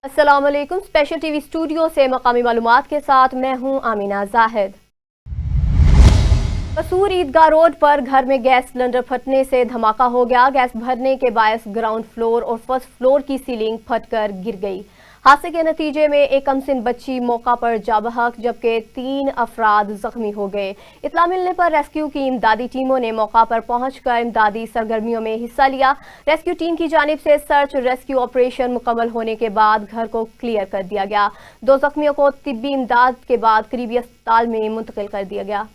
अस्सलाम वालेकुम। Special TV studio से मकामी मालूमात के साथ मैं हूं आमीना जाहिद। कसूर ईदगाह रोड पर घर में गैस सिलेंडर फटने से धमाका हो गया। गैस भरने के बायस ग्राउंड फ्लोर और फर्स्ट फ्लोर की सीलिंग फटकर गिर गई। हादसे के नतीजे में एक कमसिन बच्ची मौका पर जा बहक जबकि 3 अफराद जख्मी हो गए। इत्तला मिलने पर रेस्क्यू की इमदादी टीमों ने मौका पर पहुंचकर इमदादी सरगर्मियों में हिस्सा लिया। रेस्क्यू टीम की जानिब से सर्च रेस्क्यू ऑपरेशन मुकम्मल होने के बाद घर को क्लियर कर दिया गया। 2 जख्मियों को तिब्बी इमदाद के बाद करीबी अस्पताल में मुंतकिल कर दिया गया।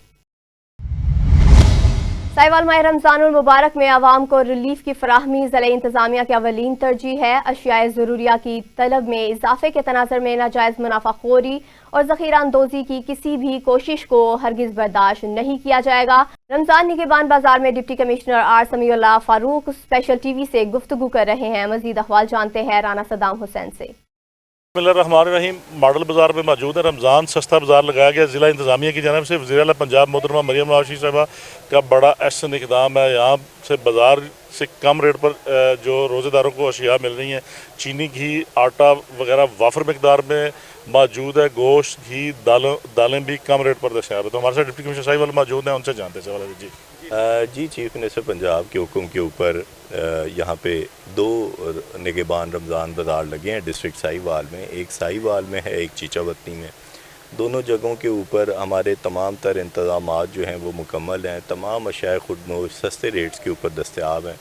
साहिवाल माह रमज़ानुल मुबारक में आवाम को रिलीफ की फराहमी ज़िला इंतज़ामिया की अवलीन तरजीह है। अशियाए ज़रूरिया की तलब में इजाफे के तनाज़ुर में नाजायज़ मुनाफाखोरी और ज़ख़ीरा अंदोज़ी की किसी भी कोशिश को हरगिज़ बर्दाश्त नहीं किया जाएगा। रमज़ान निगहबान बाजार में deputy commissioner R Samiullah Farooq special TV से गुफ्तगू कर रहे हैं। मज़ीद अहवाल जानते हैं राना सदाम हुसैन से। बिस्मिल्लाहिर्रहमानिर्रहीम। मॉडल बाज़ार में मौजूद है। रमज़ान सस्ता बाज़ार लगाया गया ज़िला इंतज़ामिया की जानिब से। वज़ीर आला पंजाब मोहतरमा मरियम नवाज़ शरीफ साहिबा का बड़ा अहसन इक़दाम है। यहाँ से बाज़ार से कम रेट पर जो रोज़ेदारों को अशिया मिल रही हैं, चीनी, घी, आटा वगैरह वाफर मकदार में मौजूद है। गोश्त, घी, दालें भी कम रेट पर दस्तियाब है। तो हमारे साथ डिप्टी कमिश्नर साहिब मौजूद हैं, उनसे जानते हैं सवाल। जी, चीफ मिनिस्टर पंजाब के हुक्म के ऊपर यहाँ पे 2 निगहबान रमज़ान बाज़ार लगे हैं डिस्ट्रिक्ट साहिवाल में। एक साहिवाल में है, एक चीचावतनी में। दोनों जगहों के ऊपर हमारे तमाम तर इंतज़ामात जो हैं वो मुकम्मल हैं। तमाम अशिया खुदनोश सस्ते रेट्स के ऊपर दस्तयाब हैं।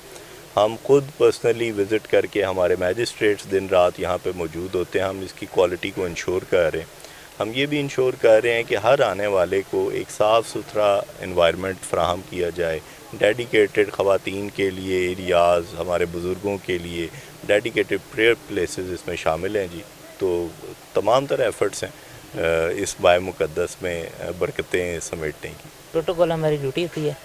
हम खुद पर्सनली विज़िट करके हमारे मैजिस्ट्रेट्स दिन रात यहाँ पे मौजूद होते हैं। हम इसकी क्वालिटी को इंश्योर कर रहे हैं। हम ये भी इंश्योर कर रहे हैं कि हर आने वाले को एक साफ़ सुथरा इन्वायरमेंट फ़राहम किया जाए। डेडिकेटेड ख़वातीन के लिए एरियाज़, हमारे बुज़ुर्गों के लिए डेडिकेटेड प्रेयर प्लेसेस इसमें शामिल हैं जी। तो तमाम तरह एफ़र्ट्स हैं इस बाय मुक़द्दस में बरकतें समेटने की। प्रोटोकॉल हमारी ड्यूटी होती है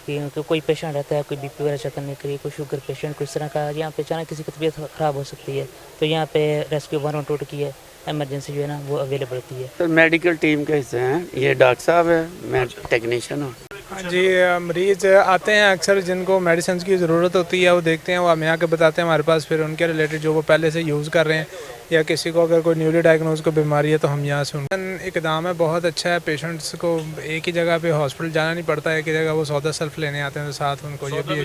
कि कोई पेशेंट रहता है, कोई बीपी वगैरह चेक करने के लिए, कोई शुगर पेशेंट, कोई इस तरह का यहाँ पे अचानक किसी की तबीयत ख़राब हो सकती है तो यहाँ पे रेस्क्यू 112 की है एमरजेंसी जो है ना वो अवेलेबल होती है। तो मेडिकल टीम के हिस्से हैं, ये डॉक्टर साहब है, मैं टेक्नीशियन हूँ। जी, मरीज़ आते हैं अक्सर जिनको मेडिसिन की ज़रूरत होती है, वो देखते हैं, वो हम यहाँ के बताते हैं हमारे पास, फिर उनके रिलेटेड जो वो पहले से यूज़ कर रहे हैं या किसी को अगर कोई न्यूली डायग्नोज को बीमारी है तो हम यहाँ से इक़दाम है बहुत अच्छा है। पेशेंट्स को एक ही जगह पे हॉस्पिटल जाना नहीं पड़ता है, एक ही जगह वो सौदा सेल्फ लेने आते हैं तो साथ उनको ये भी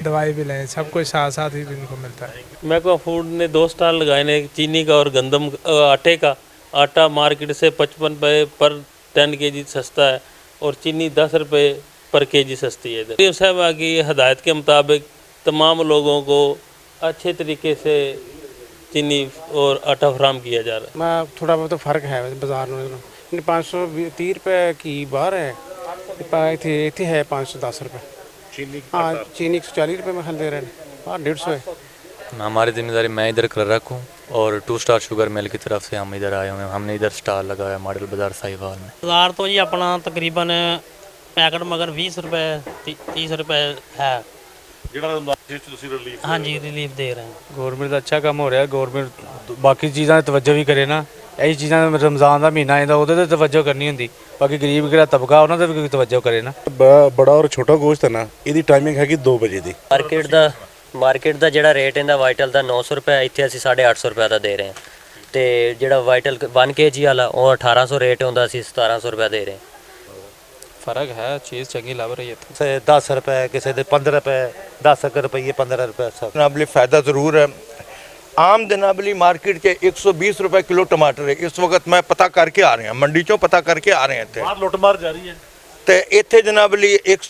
दवाई भी लें, सब कुछ साथ साथ ही इनको मिलता है। मैको फूड ने 2 स्टॉल लगाए ने चीनी का और गंदम आटे का। आटा मार्केट से 55 रुपये पर 10 kg सस्ता है और चीनी 10 रुपये पर kg सस्ती है। इधर साहबा की हदायत के मुताबिक तमाम लोगों को अच्छे तरीके से चीनी और आटा फराहम किया जा रहा है। मैं थोड़ा बहुत फ़र्क है बाजार में। 530 रुपये की बार है, इतनी है 510 रुपये। हाँ, चीनी 140 रुपये में दे रहे हैं। हाँ, 150 है। हमारी जिम्मेदारी मैं इधर क्लर्क हूँ और 2 स्टार शुगर मिल की तरफ से हम इधर आए हुए हैं। हमने इधर स्टाल लगाया मॉडल बाज़ार साहिवाल में। बाज़ार तो जी अपना तकरीबन पैकेट मगर 20 रुपये 30 रुपये है। हाँ जी, रिलीफ दे रहे हैं। गौरमेंट का अच्छा काम हो रहा है। गौरमेंट बाकी चीज़ों की तवज्जो भी करे ना, यही चीज़ां रमज़ान का महीना आंदा वो तवज्जो करनी होंगी। बाकी गरीब ਜਿਹੜਾ तबका उन्होंने भी तवज्जो करे ना। बड़ा और छोटा गोश्त है ना, ਇਹਦੀ टाइमिंग है कि 2 बजे ਦੀ। ਮਾਰਕੀਟ ਦਾ ਜਿਹੜਾ ਰੇਟ ਇਹਦਾ ਵਾਈਟਲ ਦਾ 900 ਰੁਪਏ, ਇੱਥੇ ਅਸੀਂ 850 ਰੁਪਏ ਦਾ ਦੇ ਰਹੇ ਹਾਂ। ਤੇ ਜਿਹੜਾ ਵਾਈਟਲ 1 kg ਵਾਲਾ ਉਹ 1800 ਰੇਟ ਹੁੰਦਾ, ਅਸੀਂ 1700 ਰੁਪਏ ਦੇ ਰਹੇ ਹਾਂ। फ़र्क है, चीज़ चंगी लग रही है। से 10 रुपए, किसी दे 15 रुपए, 10 रुपये 15 रुपए सब जनाबली फ़ायदा ज़रूर है। आम जनाबली मार्केट के 120 रुपए किलो टमाटर है इस वक्त। मैं पता करके आ रहे हैं, मंडी चों पता करके आ रहे हैं। लुटमार जारी है तो इतने जनाबली एक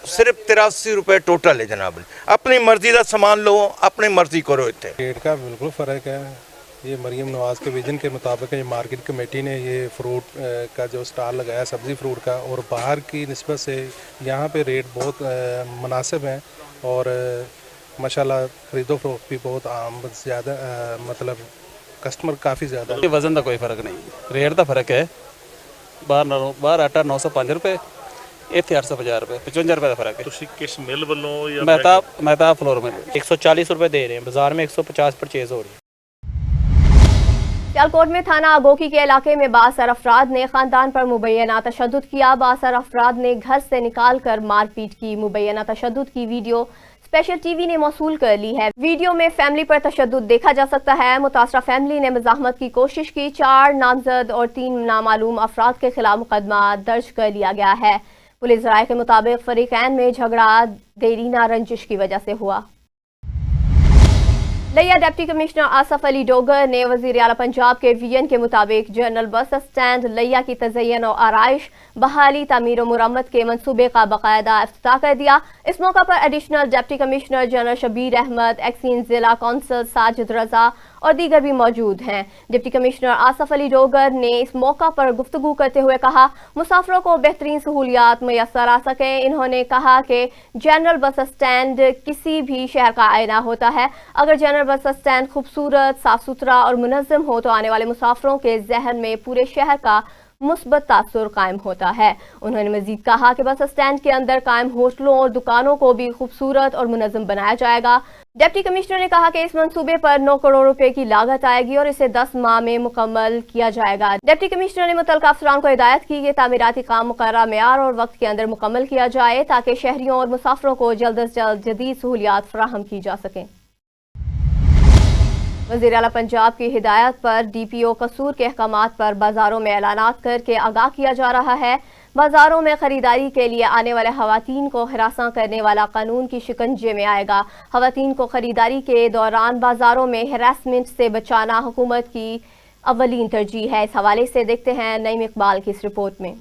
सिर्फ 83 रुपए टोटल है जनाबली। अपनी मर्जी का सामान लो, अपनी मर्जी करो। इतने रेट का बिल्कुल फ़र्क है। ये मरियम नवाज़ के विजन के मुताबिक ये मार्केट कमेटी ने ये फ्रूट का जो स्टॉल लगाया, सब्ज़ी फ्रूट का, और बाहर की निस्बत से यहाँ पे रेट बहुत मुनासिब हैं और माशाल्लाह खरीदो फरोख्त भी बहुत आम ज़्यादा, मतलब कस्टमर काफ़ी ज़्यादा। वज़न का कोई फ़र्क नहीं, रेट का फ़र्क है। बाहर आटा 905 रुपये, इतने 850 रुपये, 55 रुपये का फ़र्क है। किस मिल वालों या मैं फ्लोर में 140 रुपये दे रहे हैं, बाज़ार में 150 परचेज़ हो रही है। सियालकोट में थाना आगोकी के इलाके में बासर अफराद ने खानदान पर मुबैना तशद्दुद किया। बासर अफराद ने घर से निकाल कर मारपीट की। मुबैना तशद्दुद की वीडियो स्पेशल टीवी ने मौसूल कर ली है। वीडियो में फैमिली पर तशद्दुद देखा जा सकता है। मुतासरा फैमिली ने मज़ाहमत की कोशिश की। 4 नामजद और 3 नामालूम अफराद के खिलाफ मुकदमा दर्ज कर लिया गया है। पुलिस राय के मुताबिक फरीकैन में झगड़ा देरीना रंजिश की वजह से हुआ। लिया डिप्टी कमिश्नर आसफ अली डोगर ने वज़ीर आला पंजाब के वीएन के मुताबिक जनरल बस स्टैंड लिया की तज़य्युन और आराइश बहाली तामीर और मुरम्मत के मंसूबे का बाकायदा इफ्तिताह कर दिया। इस मौका पर additional deputy commissioner general Shabbir Ahmed, XEN जिला कौंसल साजिद रजा और दीगर भी मौजूद हैं। डिप्टी कमिश्नर आसफ अली डोगर ने इस मौका पर गुफ्तगू करते हुए कहा, मुसाफिरों को बेहतरीन सहूलियात मैसर आ सकें। इन्होंने कहा कि जनरल बस स्टैंड किसी भी शहर का आईना होता है। अगर जनरल बस स्टैंड खूबसूरत, साफ सुथरा और मुनज़्ज़म हो तो आने वाले मुसाफिरों के जहन में पूरे शहर का मुस्बत तासुर कायम होता है। उन्होंने मजीद कहा कि बस स्टैंड के अंदर कायम होटलों और दुकानों को भी खूबसूरत और मुनज़्ज़म बनाया जाएगा। डिप्टी कमिश्नर ने कहा कि इस मंसूबे पर 9 करोड़ रुपए की लागत आएगी और इसे 10 माह में मुकम्मल किया जाएगा। डिप्टी कमिश्नर ने मुतल्लिका अफसरान को हिदायत की कि तामीराती काम मुकर्रर मेयार और वक्त के अंदर मुकम्मल किया जाए ताकि शहरियों और मुसाफिरों को जल्द अज जल्द जदीद सहूलियात फराहम की जा सकें। वज़ीर आला पंजाब की हिदायत पर DPO कसूर के अहकामात पर बाजारों में ऐलानात करके आगाह किया जा रहा है। बाजारों में खरीदारी के लिए आने वाले खवातीन को हिरासा करने वाला कानून की शिकंजे में आएगा। खवातीन को खरीदारी के दौरान बाजारों में हैरेसमेंट से बचाना हुकूमत की अव्वलीन तरजीह है। इस हवाले से देखते हैं नईम इकबाल की इस रिपोर्ट में।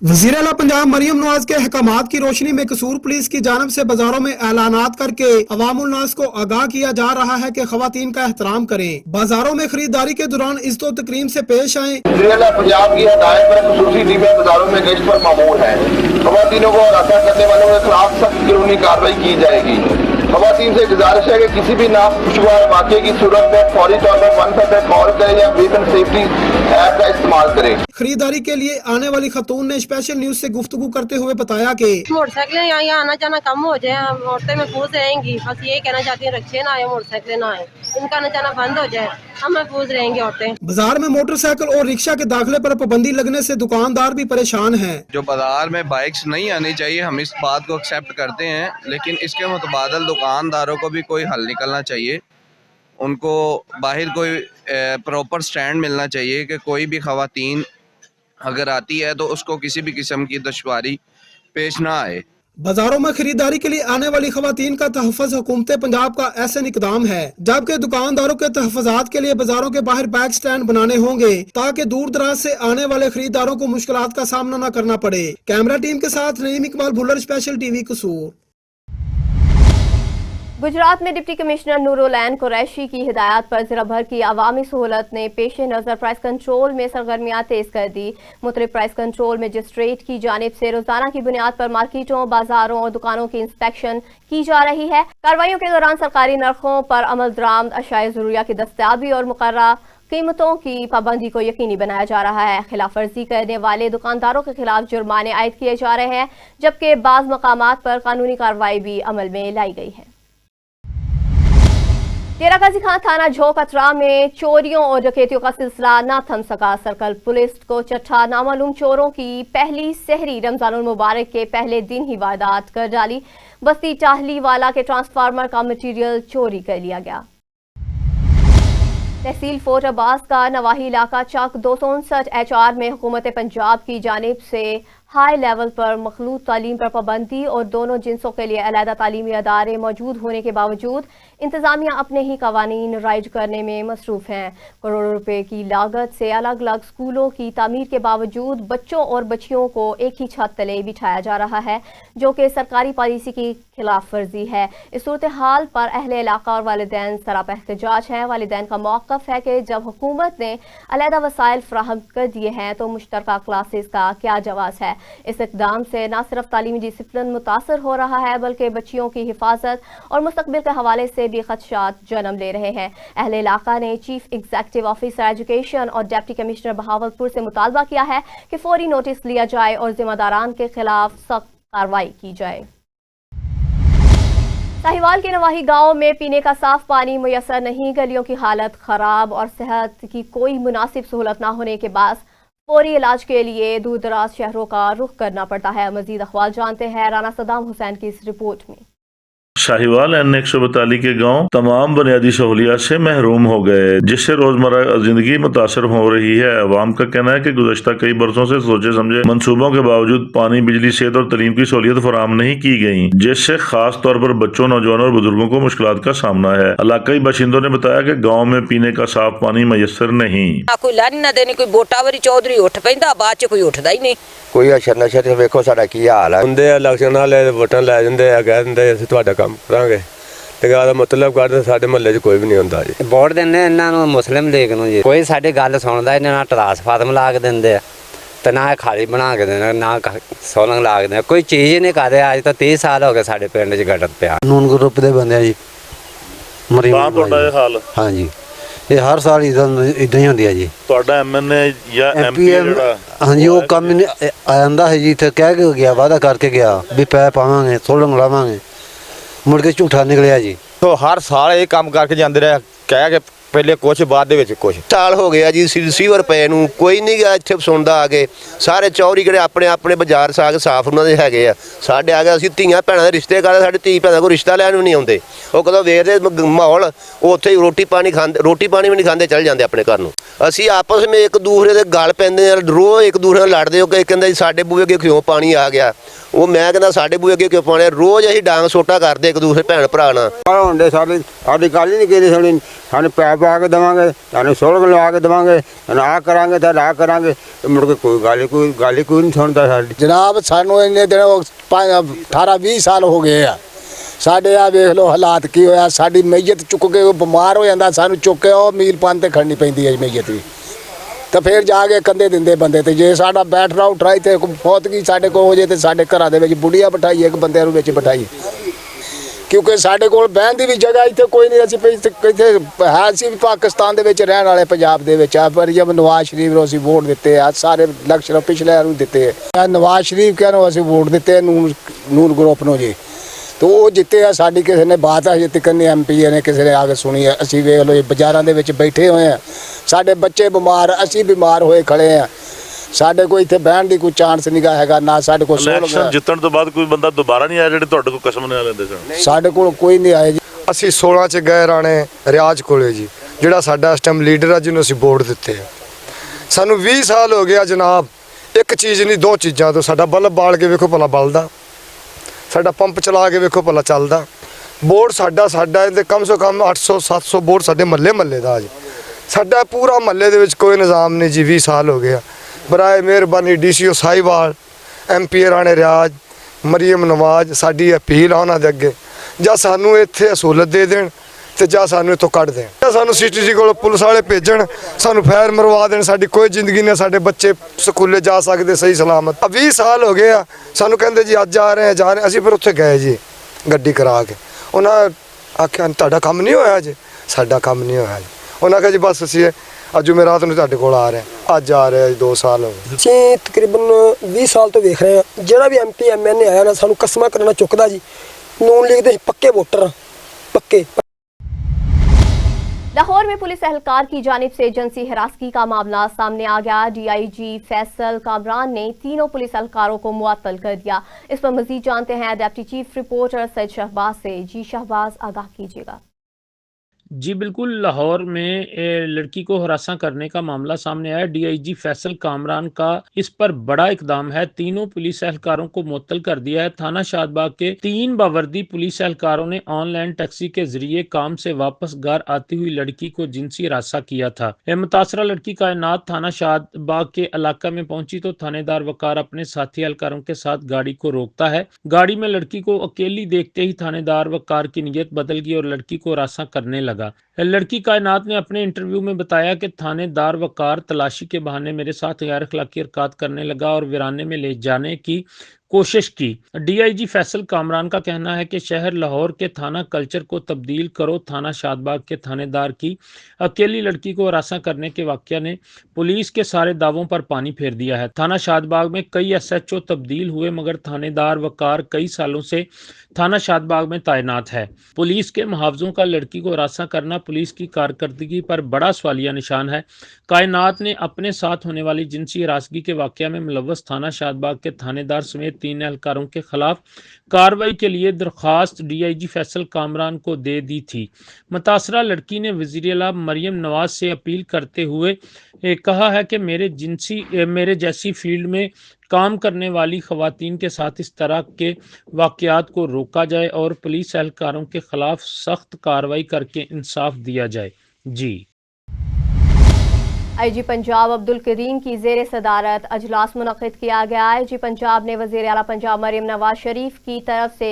वज़ीर आला पंजाब मरियम नवाज के अहकामात की रोशनी में कसूर पुलिस की जानब से बाजारों में ऐलानात करके अवामुल नास को आगाह किया जा रहा है कि खवातीन का एहतराम करें, बाजारों में खरीदारी के दौरान इज्जत और तकरीम से पेश आए। वज़ीर आला पंजाब की हिदायत पर खुसूसी टीमें बाजारों में गश्त पर मामूल है। खवातीनों को हरासा करने वालों के खिलाफ सख्त कानूनी कार्रवाई की जाएगी। खवातीन से गुजारिश है कि किसी भी नाखुशगवार वाक़े की सूरत में फौरी तौर पर 1 पर कॉल करें या वेतन सेफ्टी ऐप का इस्तेमाल करें। खरीदारी के लिए आने वाली खतून ने स्पेशल न्यूज से गुफ्तगू करते हुए बताया कि मोटरसाइकिलें यहाँ आना जाना कम हो जाए, औरतें महफूज रहेंगी। बस ये कहना चाहती हैं रिक्शे ना आए, मोटरसाइकिलें ना आए, इनका आना जाना बंद हो जाए, हम महफूज रहेंगे औरतें। बाजार में मोटरसाइकिल और रिक्शा के दाखिले पर पाबंदी लगने से दुकानदार भी परेशान हैं। जो बाजार में बाइक्स नहीं आनी चाहिए, हम इस बात को एक्सेप्ट करते हैं, लेकिन इसके मुतबादल दुकानदारों को भी कोई हल निकलना चाहिए। उनको बाहर कोई प्रॉपर स्टैंड मिलना चाहिए कि कोई भी खवातीन अगर आती है तो उसको किसी भी किस्म की दुश्वारी पेश ना आए। बाजारों में खरीदारी के लिए आने वाली खवातीन का तहफ़्फ़ुज़ हुकूमत पंजाब का ऐसा इक़दाम है, जबकि दुकानदारों के तहफ़्फ़ुज़ात के लिए बाजारों के बाहर बैक स्टैंड बनाने होंगे ताकि दूर दराज से आने वाले खरीदारों को मुश्किलात का सामना न करना पड़े। कैमरा टीम के साथ नईम इकबाल भुल्लर, स्पेशल टीवी कसूर। गुजरात में डिप्टी कमिश्नर नूरुल ऐन कुरैशी की हिदायत पर ज़िला भर की अवामी सहूलत ने पेश नज़र प्राइस कंट्रोल में सरगर्मियाँ तेज़ कर दी। मुख्तलिफ प्राइस कंट्रोल मजिस्ट्रेट की जानिब से रोज़ाना की बुनियाद पर मार्केटों, बाजारों और दुकानों की इंस्पेक्शन की जा रही है। कार्रवाइयों के दौरान सरकारी नरखों पर अमल दरामद अशाए ज़रूरिया की दस्तयाबी और मुकर्रर कीमतों की पाबंदी को यकीनी बनाया जा रहा है। खिलाफ वर्जी करने वाले दुकानदारों के खिलाफ जुर्माने आयद किए जा रहे हैं, जबकि बाज़ मकामात पर कानूनी कार्रवाई भी अमल में लाई गई है। डेरा गाजी खान थाना झोंक अतरा में चोरियों और डकैतियों का सिलसिला न थम सका। सर्कल पुलिस को चट्ठा नामालूम चोरों की पहली सहरी रमजानुल मुबारक के पहले दिन ही वारदात कर डाली। बस्ती टाहली वाला के ट्रांसफार्मर का मटीरियल चोरी कर लिया गया। तहसील फोर्ट अब्बास का नवाही इलाका चक 259 HR में हुकूमत पंजाब की जानिब से हाई लेवल पर मखलूत तालीम पर पाबंदी और दोनों जिन्सों के लिए अलहदा तालीमी अदारे मौजूद होने के बावजूद इंतजामिया अपने ही कवानीन राइज करने में मसरूफ हैं। करोड़ों रुपए की लागत से अलग अलग स्कूलों की तामीर के बावजूद बच्चों और बच्चियों को एक ही छत तले बिठाया जा रहा है, जो कि सरकारी पॉलिसी की खिलाफ वर्जी है। इस सूरत हाल पर अहले इलाका और वालिदैन सरापा एहतजाज हैं। वालिदैन का मौक़िफ़ है कि जब हुकूमत ने अलहदा वसाइल फराहम कर दिए हैं तो मुश्तरका क्लासेस का क्या जवाज़ है। इस इक़दाम से न सिर्फ तालीमी डिसिप्लिन मुतासर हो रहा है, बल्कि बच्चियों की हिफाजत और मुस्तक़बिल के हवाले से भी खदशात जन्म ले रहे हैं। अहले इलाका ने चीफ एग्जीक्यूटिव ऑफिसर एजुकेशन और डिप्टी कमिश्नर बहावलपुर से मुतालबा किया है कि फौरी नोटिस लिया जाए और जिम्मेदारान के खिलाफ सख्त कार्रवाई की जाए। साहिवाल के नवाही गांव में पीने का साफ पानी मुयसर नहीं, गलियों की हालत खराब और सेहत की कोई मुनासिब सहूलत न होने के बाद फौरी इलाज के लिए दूर दराज शहरों का रुख करना पड़ता है। मजीद अखबार जानते हैं राना सदाम हुसैन की इस रिपोर्ट में। शाहीवाल N142 के गांव तमाम बुनियादी सहूलियात से महरूम हो गए, जिससे रोजमर्रा जिंदगी मुतासर हो रही है। अवाम का कहना है कि गुज़श्ता कई बरसों से सोचे समझे मंसूबों के बावजूद पानी, बिजली, सेहत और तलीम की सहूलियत फराहम नहीं की गई, जिससे खास तौर पर बच्चों, नौजवानों और बुजुर्गों को मुश्किलात का सामना है। इलाकाई बाशिंदों ने बताया कि गाँव में पीने का साफ पानी मयसर नहीं। कोई लानी ना देनी, कोई वोटा वाली चौधरी उठ पैंदा, बाद च कोई उठदा ही नहीं। ਕੋਈ ਅਸ਼ਰ ਨਸ਼ੇ ਤੇ ਵੇਖੋ ਸਾਡਾ ਕੀ ਹਾਲ ਹੈ। ਹੁੰਦੇ ਇਲੈਕਸ਼ਨ ਵਾਲੇ ਵੋਟਾਂ ਲੈ ਜਾਂਦੇ ਆ, ਕਹਿ ਦਿੰਦੇ ਅਸੀਂ ਤੁਹਾਡਾ ਕੰਮ ਕਰਾਂਗੇ, ਤੇ ਗੱਲ ਦਾ ਮਤਲਬ ਕਰਦੇ ਸਾਡੇ ਮਹੱਲੇ 'ਚ ਕੋਈ ਵੀ ਨਹੀਂ ਹੁੰਦਾ ਜੀ। ਵੋਟ ਦਿੰਦੇ ਇਹਨਾਂ ਨੂੰ ਮੁਸਲਿਮ ਲੀਗ ਨੂੰ ਜੀ, ਕੋਈ ਸਾਡੀ ਗੱਲ ਸੁਣਦਾ ਇਹਨਾਂ ਨਾਲ ਟਰਾਂਸਫਾਰਮ ਲਾ ਕੇ ਦਿੰਦੇ ਆ ਤੇ ਨਾ ਖਾਲੀ ਬਣਾ ਕੇ ਦਿੰਦੇ, ਨਾ ਸੋਲੰਗ ਲਾ ਕੇ ਦਿੰਦੇ, ਕੋਈ ਚੀਜ਼ ਹੀ ਨਹੀਂ ਕਰਦੇ। ਅੱਜ ਤਾਂ 30 ਸਾਲ ਹੋ ਗਏ ਸਾਡੇ ਪਿੰਡ 'ਚ ਗਟਰ ਪਿਆ। ਨੂਨ ਗਰੁੱਪ ਦੇ ਬੰਦੇ ਆ ਜੀ, ਤਾਂ ਤੁਹਾਡਾ ਇਹ ਹਾਲ? ਹਾਂਜੀ, ਇਹ ਹਰ ਸਾਲ ਇਦਾਂ ਹੀ ਹੁੰਦੀ ਹੈ ਜੀ। ਤੁਹਾਡਾ ਐਮਐਨਏ ਜਾਂ ਐਮਪੀ ਜਿਹੜਾ ਹਾਂਜੀ, ਉਹ ਕੰਮ ਆਂਦਾ ਹੈ ਜੀ, ਇੱਥੇ ਕਹਿ ਕੇ ਗਿਆ, ਵਾਅਦਾ ਕਰਕੇ ਗਿਆ ਵੀ ਪੈ ਪਾਵਾਂਗੇ, ਸੋਲੰਗ ਲਾਵਾਂਗੇ, ਮੁੜ ਕੇ ਝੂਠਾ ਨਿਕਲਿਆ ਜੀ। तो हर साल ये काम करके जाते रहे, कह के ਪਹਿਲੇ ਕੁਛ ਬਾਅਦ ਦੇ ਵਿੱਚ ਕੁਛ ਸਾਲ ਹੋ ਗਿਆ ਜੀ ਰਿਸੀਵਰ ਪਏ ਨੂੰ, ਕੋਈ ਨਹੀਂ ਗਿਆ ਇੱਥੇ ਸੁਣਦਾ ਆ ਕੇ। ਸਾਰੇ ਚੌਰੀ ਕਿਹੜੇ ਆਪਣੇ ਆਪਣੇ ਬਾਜ਼ਾਰ ਸਾਗ ਸਾਫ ਉਹਨਾਂ ਦੇ ਹੈਗੇ ਆ, ਸਾਡੇ ਆ ਗਏ ਅਸੀਂ ਧੀਆਂ ਭੈਣਾਂ ਦੇ ਰਿਸ਼ਤੇ ਕਰਦੇ, ਸਾਡੇ ਧੀ ਭੈਣਾਂ ਕੋਈ ਰਿਸ਼ਤਾ ਲੈਣ ਨੂੰ ਨਹੀਂ ਆਉਂਦੇ। ਉਹ ਕਦੋਂ ਵੇਖਦੇ ਮਾਹੌਲ, ਉਹ ਉੱਥੇ ਹੀ ਰੋਟੀ ਪਾਣੀ ਵੀ ਨਹੀਂ ਖਾਂਦੇ, ਚੱਲ ਜਾਂਦੇ ਆਪਣੇ ਘਰ ਨੂੰ। ਅਸੀਂ ਆਪਸ ਵਿੱਚ ਇੱਕ ਦੂਸਰੇ ਦੇ ਗਲ ਪੈਂਦੇ ਆ, ਰੋਜ਼ ਇੱਕ ਦੂਸਰੇ ਨਾਲ ਲੜਦੇ ਹੋ ਕਿ ਕਹਿੰਦਾ ਜੀ ਸਾਡੇ ਬੂਹੇ ਅੱਗੇ ਕਿਉਂ ਪਾਣੀ ਆ ਗਿਆ, ਉਹ ਮੈਂ ਕਹਿੰਦਾ ਸਾਡੇ ਬੂਹੇ ਅੱਗੇ ਕਿਉਂ ਪਾਣੀ। ਰੋਜ਼ ਅਸੀਂ ਡਾਂਗ ਸੋਟਾ ਕਰਦੇ ਇੱਕ ਦੂਸਰੇ ਭੈਣ ਭਰਾ ਨਾਲ। ਹੁੰਦੇ ਸਾਡੀ ਗੱਲ ਹੀ ਨਹੀਂ ਕੀਤੀ, ਸਾਨੂੰ ਪੈਪ ਪਾ ਕੇ ਦੇਵਾਂਗੇ, ਸਾਨੂੰ ਸੋਲਗ ਲਵਾ ਕੇ ਦੇਵਾਂਗੇ, ਸਾਨੂੰ ਆਹ ਕਰਾਂਗੇ ਤਾਂ ਆਹ ਕਰਾਂਗੇ, ਮੁੜ ਕੇ ਕੋਈ ਗੱਲ ਹੀ ਕੋਈ ਨਹੀਂ ਸੁਣਦਾ ਸਾਡੀ। ਜਨਾਬ ਸਾਨੂੰ ਇੰਨੇ ਦਿਨ 18-20 ਸਾਲ ਹੋ ਗਏ ਆ, ਸਾਡੇ ਆ ਵੇਖ ਲਓ ਹਾਲਾਤ ਕੀ ਹੋਇਆ। ਸਾਡੀ ਮਈਅਤ ਚੁੱਕ ਕੇ ਉਹ ਬਿਮਾਰ ਹੋ ਜਾਂਦਾ, ਸਾਨੂੰ ਚੁੱਕ ਕੇ ਉਹ ਮੀਲ ਪੰਨ ਤੇ ਖੜਨੀ ਪੈਂਦੀ ਹੈ ਮਈਅਤ ਵੀ, ਤਾਂ ਫਿਰ ਜਾ ਕੇ ਕੰਧੇ ਦਿੰਦੇ ਬੰਦੇ ਤੇ। ਜੇ ਸਾਡਾ ਬੈਠਣਾ ਉਠਾਈ ਤੇ ਫੌਤ ਕੀ ਸਾਡੇ ਕੋਲ ਹੋ ਜੇ ਤੇ ਸਾਡੇ ਘਰਾਂ ਦੇ ਵਿੱਚ ਬੁੜੀਆਂ ਬਿਠਾਈਏ, ਇੱਕ ਬੰਦੇ ਨੂੰ ਵਿੱਚ ਬਿਠਾਈਏ, ਕਿਉਂਕਿ ਸਾਡੇ ਕੋਲ ਬਹਿਣ ਦੀ ਵੀ ਜਗ੍ਹਾ ਇੱਥੇ ਕੋਈ ਨਹੀਂ। ਅਸੀਂ ਇੱਥੇ ਹੈ, ਅਸੀਂ ਵੀ ਪਾਕਿਸਤਾਨ ਦੇ ਵਿੱਚ ਰਹਿਣ ਵਾਲੇ, ਪੰਜਾਬ ਦੇ ਵਿੱਚ ਆ, ਪਰ ਜਦ ਨਵਾਜ਼ ਸ਼ਰੀਫ ਨੂੰ ਅਸੀਂ ਵੋਟ ਦਿੱਤੇ ਆ, ਸਾਰੇ ਇਲੈਕਸ਼ਨ ਪਿਛਲੇ ਨੂੰ ਦਿੱਤੇ ਆ। ਨਵਾਜ਼ ਸ਼ਰੀਫ ਨੂੰ ਅਸੀਂ ਵੋਟ ਦਿੱਤੇ ਨੂਨ ਗਰੁੱਪ ਨੂੰ ਜੀ, तो वो जिते आ। साड़ी किसी ने बात अजे तक नहीं MP ने किसी ने आके सुनी है। असी वेख लो बाजारों के विच बैठे हुए हैं, साडे बच्चे बीमार, असी बीमार होए खड़े हैं, साडे कोई इत्थे बहन दी कोई चांस नहीं हैगा ना। साडे कोल इलेक्शन जितण तो बाद कोई बंदा दोबारा नहीं आया जिहड़े तुहाडे कोल कसम ले लेंदे सन? साडे कोल कोई नहीं आया जी। ਅਸੀਂ 16 ਚ ਗਏ ਰਾਣੇ ਰਿਆਜ਼ ਕੋਲੇ ਜੀ, ਜਿਹੜਾ ਸਾਡਾ ਇਸ ਟਾਈਮ ਲੀਡਰ ਆ, ਜਿਹਨੂੰ ਅਸੀਂ ਵੋਟ ਦਿੱਤੇ ਆ। ਸਾਨੂੰ 20 ਸਾਲ ਹੋ ਗਿਆ ਜਨਾਬ, ਇੱਕ ਚੀਜ਼ ਨਹੀਂ ਦੋ ਚੀਜ਼ਾਂ ਤੋਂ। ਸਾਡਾ ਬਲਬ ਬਾਲ ਕੇ ਵੇਖੋ ਭਲਾ ਬਲਦਾ, ਸਾਡਾ ਪੰਪ ਚਲਾ ਕੇ ਵੇਖੋ ਭਲਾ ਚੱਲਦਾ। ਬੋਰਡ ਸਾਡਾ ਇਹਦੇ ਕਮ ਸੇ ਕਮ 800-700 ਬੋਰਡ ਸਾਡੇ ਮਹੱਲੇ ਦਾ ਜੀ। ਸਾਡਾ ਪੂਰਾ ਮਹੱਲੇ ਦੇ ਵਿੱਚ ਕੋਈ ਨਿਜ਼ਾਮ ਨਹੀਂ ਜੀ। 20 ਸਾਲ ਹੋ ਗਿਆ। ਬਰਾਏ ਮਿਹਰਬਾਨੀ DCO ਸਾਹੀਵਾਲ, MP ਰਾਣੇ ਰਿਆਜ਼, ਮਰੀਮ ਨਵਾਜ਼, ਸਾਡੀ ਅਪੀਲ ਆ ਉਹਨਾਂ ਦੇ ਅੱਗੇ, ਜਾਂ ਸਾਨੂੰ ਇੱਥੇ ਅਸੂਲਤ ਦੇ ਦੇਣ ਤੇ ਜਾਂ ਸਾਨੂੰ ਇੱਥੋਂ ਕੱਢ ਦੇਣ, ਜਾਂ ਸਾਨੂੰ CTC ਕੋਲ ਪੁਲਿਸ ਵਾਲੇ ਭੇਜਣ, ਸਾਨੂੰ ਫੈਰ ਮਰਵਾ ਦੇਣ। ਸਾਡੀ ਕੋਈ ਜ਼ਿੰਦਗੀ ਨਹੀਂ, ਸਾਡੇ ਬੱਚੇ ਸਕੂਲੇ ਜਾ ਸਕਦੇ ਸਹੀ ਸਲਾਮਤ। 20 ਸਾਲ ਹੋ ਗਏ ਆ, ਸਾਨੂੰ ਕਹਿੰਦੇ ਜੀ ਅੱਜ ਆ ਰਹੇ ਆ। ਅਸੀਂ ਫਿਰ ਉੱਥੇ ਗਏ ਜੀ ਗੱਡੀ ਕਰਾ ਕੇ, ਉਹਨਾਂ ਆਖਿਆ ਤੁਹਾਡਾ ਕੰਮ ਨਹੀਂ ਹੋਇਆ ਜੀ, ਸਾਡਾ ਕੰਮ ਨਹੀਂ ਹੋਇਆ ਜੀ। ਉਹਨਾਂ ਕਿਹਾ ਜੀ ਬਸ ਅਸੀਂ ਅੱਜ ਜੁਮੇਰਾਤ ਨੂੰ ਤੁਹਾਡੇ ਕੋਲ ਆ ਰਹੇ, ਅੱਜ ਆ ਰਹੇ 2 ਸਾਲ ਹੋ ਗਏ। ਅਸੀਂ ਤਕਰੀਬਨ 20 ਸਾਲ ਤੋਂ ਵੇਖ ਰਹੇ ਹਾਂ, ਜਿਹੜਾ ਵੀ MP MNA ਆਇਆ ਨਾ, ਸਾਨੂੰ ਕਸਮਾਂ ਕਰਨਾ ਚੁੱਕਦਾ ਜੀ। ਨੂਨ ਲੀਗ ਦੇ पक्के वोटर, पक्के। लाहौर में पुलिस एहलकार की जानिब से जिनसी हिरासगी का मामला सामने आ गया। DIG फैसल कामरान ने तीनों पुलिस एहलकारों को मुअत्तल कर दिया। इस पर मजीद जानते हैं deputy chief reporter Syed Shahbaz से। जी शहबाज, आगाह कीजिएगा। जी बिल्कुल, लाहौर में लड़की को हरासा करने का मामला सामने आया। DIG फैसल कामरान का इस पर बड़ा इकदाम है। तीनों पुलिस एहलकारों को मुअत्तल कर दिया है। थाना शादबाग के 3 बावर्दी पुलिस एहलकारों ने ऑनलाइन टैक्सी के जरिए काम से वापस घर आती हुई लड़की को जिनसी हरासा किया था। मुतासरा लड़की कायनात थाना शादबाग के इलाका में पहुंची तो थानेदार वकार अपने साथी एहलकारों के साथ गाड़ी को रोकता है। गाड़ी में लड़की को अकेली देखते ही थानेदार वकार की नीयत बदल गई और लड़की को हरासा करने लगा। लड़की कायनात ने अपने इंटरव्यू में बताया कि थानेदार वकार तलाशी के बहाने मेरे साथ गैर अखलाकी हरकत करने लगा और वीराने में ले जाने की कोशिश की। DIG फैसल कामरान का कहना है कि शहर लाहौर के थाना कल्चर को तब्दील करो। थाना शादबाग के थानेदार की अकेली लड़की को हरासा करने के वाकया ने पुलिस के सारे दावों पर पानी फेर दिया है। थाना शादबाग में कई SHO तब्दील हुए मगर थानेदार वकार कई सालों से थाना शादबाग में तैनात है। पुलिस के मुहावजों का लड़की को हरासा करना पुलिस की कारकर्दगी पर बड़ा सवालिया निशान है। कायनात ने अपने साथ होने वाली जिनसी हरासगी के वाकया में मुलव्वस थाना शादबाग के थानेदार समेत 3 एहलकारों के खिलाफ कार्रवाई के लिए दरख्वास्त DIG फैसल कामरान को दे दी थी। मुतासरा लड़की ने वज़ीर आला मरियम नवाज से अपील करते हुए कहा है कि मेरे जैसी फील्ड में काम करने वाली ख़वातीन के साथ इस तरह के वाक़यात को रोका जाए और पुलिस एहलकारों के खिलाफ सख्त कार्रवाई करके इंसाफ दिया जाए। जी। IG पंजाब अब्दुल करीम की ज़ेर सदारत अजलास मुनक़िद किया गया। IG पंजाब ने वज़ीर आला पंजाब मरियम नवाज शरीफ की तरफ से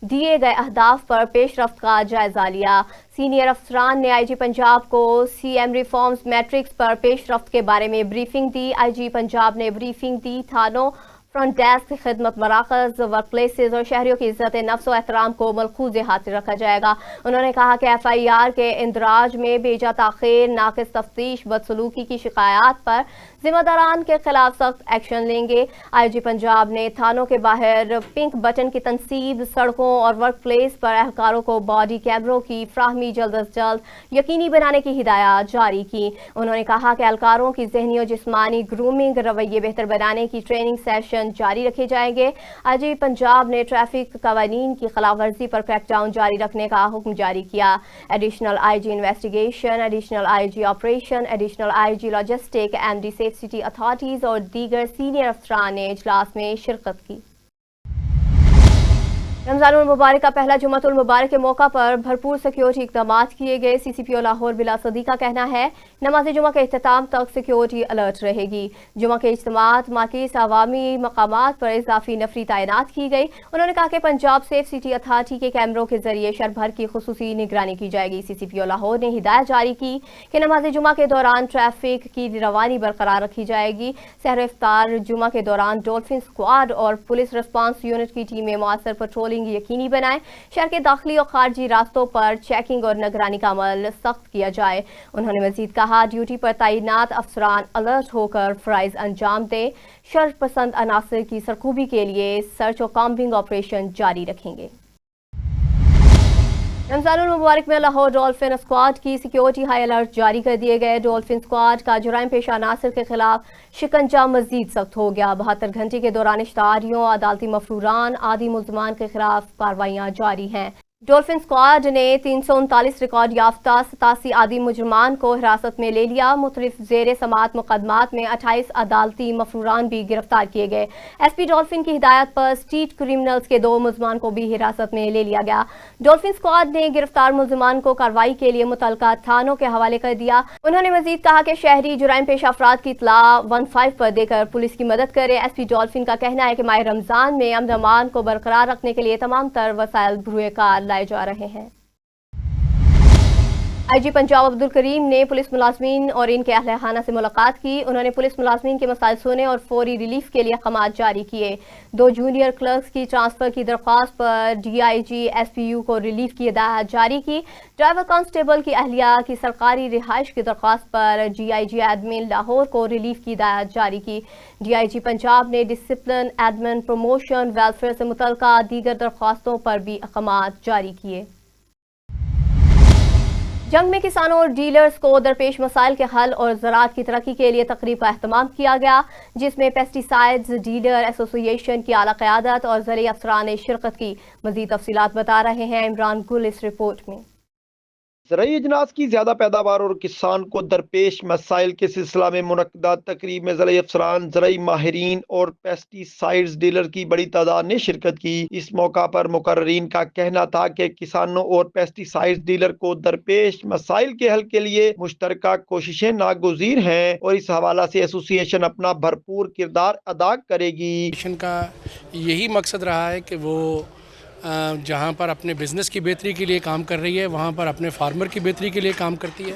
दिए गए अहदाफ पर पेशरफ्त का जायज़ा लिया। सीनियर अफसरान ने IG पंजाब को CM रिफॉर्म्स मैट्रिक्स पर पेशरफ्त के बारे में ब्रीफिंग दी। IG पंजाब ने ब्रीफिंग दी थानों, फ्रंट डेस्क, खिदमत मराकज़, वर्क प्लेसेस और शहरियों की इज़्ज़त नफ्स व एहतराम को मलखूज़ हासिल रखा जाएगा। उन्होंने कहा कि FIR के इंदराज में बेजा ताख़ीर, नाक़िस तफ्तीश, बदसलूकी की शिकायत पर ज़िम्मेदारान के खिलाफ सख्त एक्शन लेंगे। IG पंजाब ने थानों के बाहर पिंक बटन की तनसीब, सड़कों और वर्क प्लेस पर एहलकारों को बॉडी कैमरों की फ्राहमी जल्द अज जल्द यकीनी बनाने की हिदायत जारी की। उन्होंने कहा कि एहलकारों की ज़हनी और जिस्मानी ग्रूमिंग, रवैये बेहतर बनाने की ट्रेनिंग सेशन जारी रखे जाएंगे। IG पंजाब ने ट्रैफिक कवानीन की खिलाफ वर्जी पर क्रैकडाउन जारी रखने का हुक्म जारी किया। Additional IG investigation, additional IG operation, additional IG logistic, MD safe city authorities और दीगर सीनियर अफसरान ने इजलास में शिरकत की। रमज़ानुल मुबारक का पहला जुम्मतुल मुबारक के मौका पर भरपूर सिक्योरिटी इक़दाम किए गए। CCPO लाहौर बिला सदी का कहना है नमाज जुमा के इख्तिताम तक सिक्योरिटी अलर्ट रहेगी। जुमा के इज्तिमात, मार्केट्स, अवामी मकामात पर इजाफी नफरी तैनात की गई। उन्होंने कहा कि पंजाब सेफ सिटी अथॉरिटी के कैमरों के जरिए शहर भर की खुसूसी निगरानी की जाएगी। CCPO लाहौर ने हिदायत जारी की कि नमाज जुमा के दौरान ट्रैफिक की रवानी बरकरार रखी जाएगी। सहर इफ्तार जुमा के दौरान डॉल्फिन स्क्वाड और पुलिस रिस्पांस यूनिट की टीमें मुअस्सर पेट्रोलिंग यकीनी बनाएं। शहर के दाखिली और खारजी रास्तों पर चेकिंग और निगरानी का अमल सख्त किया जाए। उन्होंने मजीद कहा ड्यूटी पर तैनात अफसरान अलर्ट होकर फराइज अंजाम दें। शर पसंद अनासर की सरखूबी के लिए सर्च और कॉम्बिंग ऑपरेशन जारी रखेंगे। रमज़ानुल मुबारक में लाहौर डॉल्फिन स्क्वाड की सिक्योरिटी हाई अलर्ट जारी कर दिए गए। डॉल्फिन स्क्वाड का जुराइम पेशा अनासर के खिलाफ शिकंजा मजीद सख्त हो गया। 72 घंटे के दौरान इश्तारियों, अदालती मफरूरान, आदि मुल्ज़मान के खिलाफ कार्रवाइयाँ जारी हैं। डॉल्फिन स्क्वाड ने 339 रिकॉर्ड याफ्ता 87 आदि मुजरमान को हिरासत में ले लिया। मुख्तलिफ ज़ेर समात मुकदमात में 28 अदालती मफरूरान भी गिरफ्तार किए गए। SP डॉल्फिन की हिदायत पर स्ट्रीट क्रिमिनल्स के 2 मुलजमान को भी हिरासत में ले लिया गया। डॉल्फिन स्क्वाड ने गिरफ्तार मुलजमान को कार्रवाई के लिए मुतलका थानों के हवाले कर दिया। उन्होंने मजीद कहा कि शहरी जुराइम पेशा अफराद की इतला 15 पर देकर पुलिस की मदद करे। SP डॉल्फिन का कहना है कि माह रमज़ान में अमन अमान को बरकरार रखने के लिए तमाम तर वसाइल बरूए कार लाए जा रहे हैं। IG पंजाब अब्दुल करीम ने पुलिस मुलाजमीन और इनके अहले खाना से मुलाकात की। उन्होंने पुलिस मुलाजमीन के मसाइल सुने और फौरी रिलीफ के लिए अहकाम जारी किए। 2 जूनियर क्लर्क्स की ट्रांसफर की दरख्वास्त पर DIG SPU को रिलीफ की हिदायत जारी की। ड्राइवर कांस्टेबल की अहलिया की सरकारी रिहाइश की दरख्वास्त पर DIG एडमिन लाहौर को रिलीफ की हिदायत जारी की। DIG पंजाब ने डिसिप्लिन, एडमिन, प्रमोशन, वेलफेयर से मुतल्लिका दीगर दरख्वास्तों पर भी अहकाम जारी किए। जंग में किसानों और डीलर्स को दरपेश मसाइल के हल और ज़राअत की तरक्की के लिए तकरीब का अहतमाम किया गया, जिसमें पेस्टिसाइड्स डीलर एसोसिएशन की आला क़यादत और ज़रिए अफसरान ने शिरकत की। मज़ीद तफसीलात बता रहे हैं इमरान गुल इस रिपोर्ट में। ज़राई अजनास की ज़्यादा पैदावार और किसान को दरपेश मसाइल के सिलसिला में मुनक्किदा तकरीब में ज़राई अफसरान, ज़राई माहिरीन और पेस्टिसाइड्स डीलर की बड़ी तादाद ने शिरकत की। इस मौका पर मुकर्रीन का कहना था कि किसानों और पेस्टिसाइड्स डीलर को दरपेश मसाइल के हल के लिए मुश्तरका कोशिशें नागुज़ीर हैं और इस हवाला से एसोसिएशन अपना भरपूर किरदार अदा करेगी। का यही मकसद रहा है कि वो जहाँ पर अपने बिज़नेस की बेहतरी के लिए काम कर रही है, वहाँ पर अपने फार्मर की बेहतरी के लिए काम करती है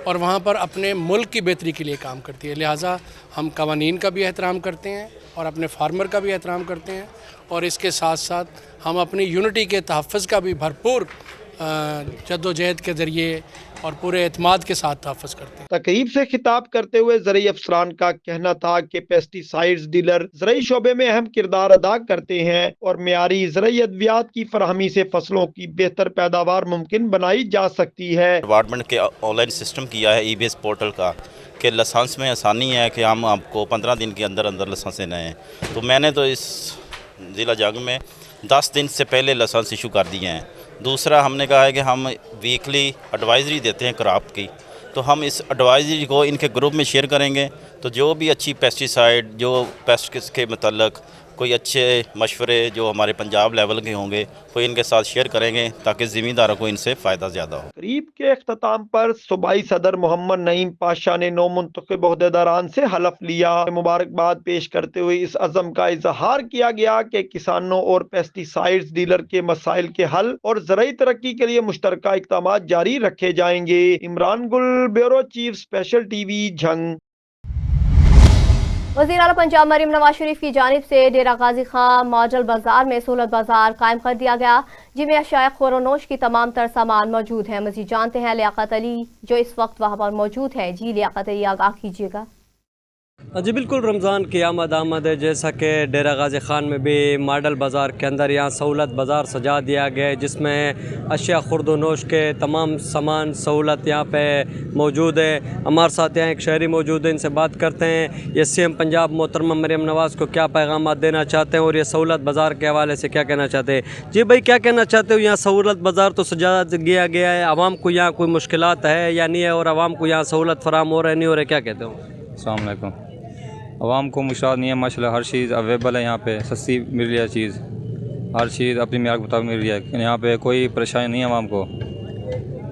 और वहाँ पर अपने मुल्क की बेहतरी के लिए काम करती है। लिहाजा हम कवानीन का भी एहतराम करते हैं और अपने फार्मर का भी एहतराम करते हैं और इसके साथ साथ हम अपनी यूनिटी के तहफ़्फ़ुज़ का भी भरपूर जद्दोजहद के ज़रिए और पूरे एतमाद के साथ तहफ़्फ़ुज़ करते हैं। तकरीब से खिताब करते हुए ज़राई अफसरान का कहना था कि पेस्टिसाइड्स डीलर ज़राई शोबे में अहम किरदार अदा करते हैं और मियारी ज़राई अद्वियात की फराहमी से फसलों की बेहतर पैदावार मुमकिन बनाई जा सकती है। डिपार्टमेंट के ऑनलाइन सिस्टम किया है EBS पोर्टल का कि लाइसेंस में आसानी है कि हम आपको 15 दिन के अंदर अंदर लाइसेंस देना है। तो मैंने तो इस ज़िला जंग में 10 दिन से पहले लाइसेंस इशू कर दिए हैं। दूसरा हमने कहा है कि हम वीकली एडवाइजरी देते हैं क्रॉप की, तो हम इस एडवाइजरी को इनके ग्रुप में शेयर करेंगे। तो जो भी अच्छी पेस्टिसाइड, जो पेस्ट के मतलब कोई अच्छे मशवरे जो हमारे पंजाब लेवल के होंगे वो इनके साथ शेयर करेंगे ताकि ज़मींदारों को इनसे फ़ायदा ज़्यादा हो। तकरीब के अख्ताम पर सूबाई सदर मोहम्मद नईम पाशा ने नौ मुंतखब ओहदेदारान से हलफ लिया। मुबारकबाद पेश करते हुए इस अज़म का इजहार किया गया कि किसानों और पेस्टिसाइड्स डीलर के मसाइल के हल और ज़राई तरक्की के लिए मुश्तरका इक़दाम जारी रखे जाएंगे। इमरान गुल, bureau chief, special TV, Jhang. वज़ीर आला पंजाब मरीम नवाज शरीफ की जानिब से डेरा गाजी खां मॉडल बाजार में सहूलत बाजार कायम कर दिया गया, जिसमें अशाया खोरोनोश की तमाम तर सामान मौजूद है। मज़ीद जानते हैं लियाकत अली जो इस वक्त वहाँ पर मौजूद है। जी लियाकत अली, आगाह कीजिएगा। जी बिल्कुल, रमज़ान की आमद है। जैसा कि डेरा गाजी खान में भी मॉडल बाज़ार के अंदर यहाँ सहूलत बाज़ार सजा दिया गया है, जिसमें अशिया खुर्द नोश के तमाम सामान सहूलत यहाँ पे मौजूद है। हमारे साथ यहाँ एक शहरी मौजूद है, इनसे बात करते हैं। ये CM पंजाब मोहतरमा मरियम नवाज़ को क्या पैगाम देना चाहते हैं और ये सहूलत बाज़ार के हवाले से क्या कहना चाहते हैं? जी भाई, क्या कहना चाहते हो? यहाँ सहूलत बाज़ार तो सजा दिया गया है, आवाम को यहाँ कोई मुश्किलात है या नहीं है, और आवाम को यहाँ सहूलत फराम हो रहा है नहीं हो रहा, क्या कहते हो? अस्सलाम वालेकुम। आवाम को मुश्किल नहीं है माशाल्लाह, हर चीज़ अवेलेबल है यहाँ पे, सस्ती मिल रही है चीज़, हर चीज़ अपनी मियार के मुताबिक मिल रही है। यहाँ पे कोई परेशानी नहीं है आवाम को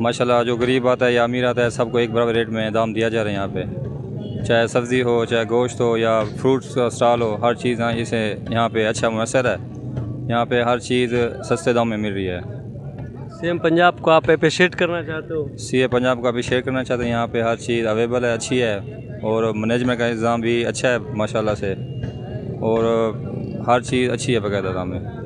माशाल्लाह। जो गरीब आता है या अमीर आता है सबको एक बराबर रेट में दाम दिया जा रहा है यहाँ पे, चाहे सब्ज़ी हो, चाहे गोश्त हो या फ्रूट्स का स्टॉल हो, हर चीज़ यहाँ पे अच्छा मुयसर है। यहाँ पे हर चीज़ सस्ते दाम में मिल रही है। CM पंजाब को आप अप्रिशिएट करना चाहते हो? CM पंजाब को अप्रिशिएट करना चाहते हैं। यहाँ पे हर चीज़ अवेलेबल है, अच्छी है, और मैनेजमेंट का इंतज़ाम भी अच्छा है माशाल्लाह से, और हर चीज़ अच्छी है बकायदा दाम में।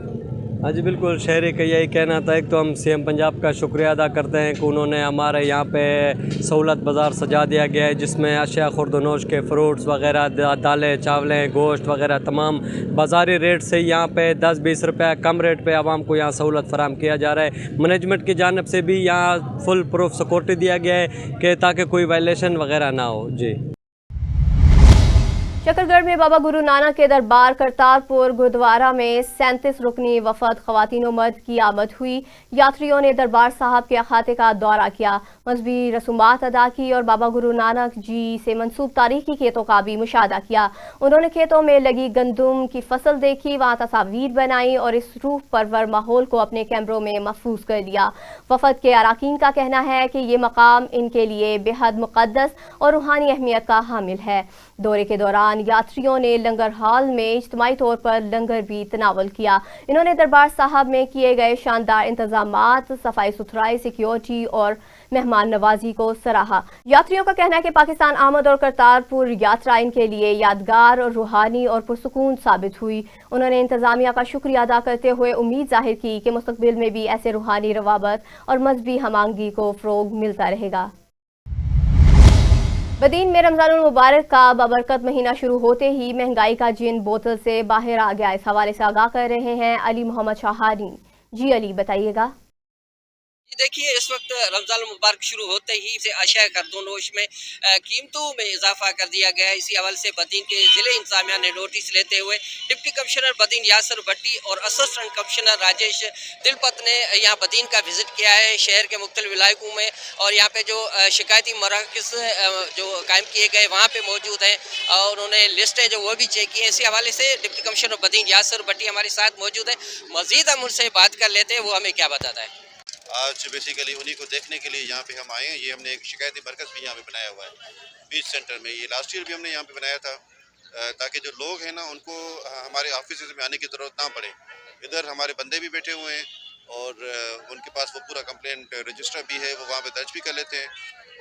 हाँ जी बिल्कुल, शहरी का यही कहना था। एक तो हम CM पंजाब का शुक्रिया अदा करते हैं कि उन्होंने हमारे यहाँ पे सहूलत बाज़ार सजा दिया गया है, जिसमें अशिया खुर्दनोश के फ्रूट्स वगैरह, दालें, चावलें, गोश्त वगैरह तमाम बाज़ारी रेट से यहाँ पे 10-20 रुपये कम रेट पे आवाम को यहाँ सहूलत फराम किया जा रहा है। मैनेजमेंट की जानिब से भी यहाँ फुल प्रूफ सिक्योरिटी दिया गया है कि ताकि कोई वायलेशन वगैरह ना हो। जी, शकरगढ़ में बाबा गुरु नानक के दरबार करतारपुर गुरुद्वारा में 37 रुकनी वफद ख्वातीन मर्द की आमद हुई। यात्रियों ने दरबार साहब के अखाते का दौरा किया, मजहबी रसूमात अदा की और बाबा गुरु नानक जी से मंसूब तारीखी खेतों का भी मुशाहदा किया। उन्होंने खेतों में लगी गंदम की फसल देखी, वहाँ तस्वीर बनाई और इस रूह परवर माहौल को अपने कैमरों में महफूज कर लिया। वफद के अराकीन का कहना है कि ये मकाम इनके लिए बेहद मुक़द्दस और रूहानी अहमियत का हामिल है। दौरे के दौरान यात्रियों ने लंगर हॉल में इज्तिमाई तौर पर लंगर भी तनावल किया। इन्होंने दरबार साहब में किए गए शानदार इंतजामात, सफाई सुथराई, सिक्योरिटी और मेहमान नवाजी को सराहा। यात्रियों का कहना है कि पाकिस्तान आमद और करतारपुर यात्रा इनके लिए यादगार और रूहानी और पुरसुकून साबित हुई। उन्होंने इंतजामिया का शुक्रिया अदा करते हुए उम्मीद जाहिर की कि मुस्तकबिल में भी ऐसे रूहानी रवाबत और मजहबी हमआहंगी को फ़रोग मिलता रहेगा। बदीन में रमज़ानुल मुबारक का बाबरकत महीना शुरू होते ही महंगाई का जिन बोतल से बाहर आ गया। इस हवाले से आगाह कर रहे हैं अली मोहम्मद शाहानी। जी अली, बताइएगा। देखिए, इस वक्त रमज़ान मुबारक शुरू होते ही से अशिया खरदोनोश में कीमतों में इजाफा कर दिया गया है। इसी हवाले से बदीन के ज़िले इंतजामिया ने नोटिस लेते हुए डिप्टी कमिश्नर बदीन यासर भट्टी और असिस्टेंट कमिश्नर राजेश दिलपत ने यहाँ बदीन का विजिट किया है शहर के मुख्तलिफ इलाकों में, और यहाँ पे जो शिकायती मराकज़ जो कायम किए गए वहाँ पे मौजूद हैं और उन्होंने लिस्टें जो वो भी चेक की हैं। इसी हवाले से डिप्टी कमिश्नर बदीन यासर भट्टी हमारे साथ मौजूद है। मज़ीद हम उनसे बात कर लेते हैं, वो हमें क्या बताता है। आज बेसिकली उन्हीं को देखने के लिए यहाँ पे हम आए हैं। ये हमने एक शिकायती मरकज़ भी यहाँ पे बनाया हुआ है बीच सेंटर में। ये लास्ट ईयर भी हमने यहाँ पे बनाया था ताकि जो लोग हैं ना उनको हमारे ऑफिस में आने की ज़रूरत ना पड़े। इधर हमारे बंदे भी बैठे हुए हैं और उनके पास वो पूरा कंप्लेंट रजिस्टर भी है, वो वहाँ पे दर्ज भी कर लेते हैं,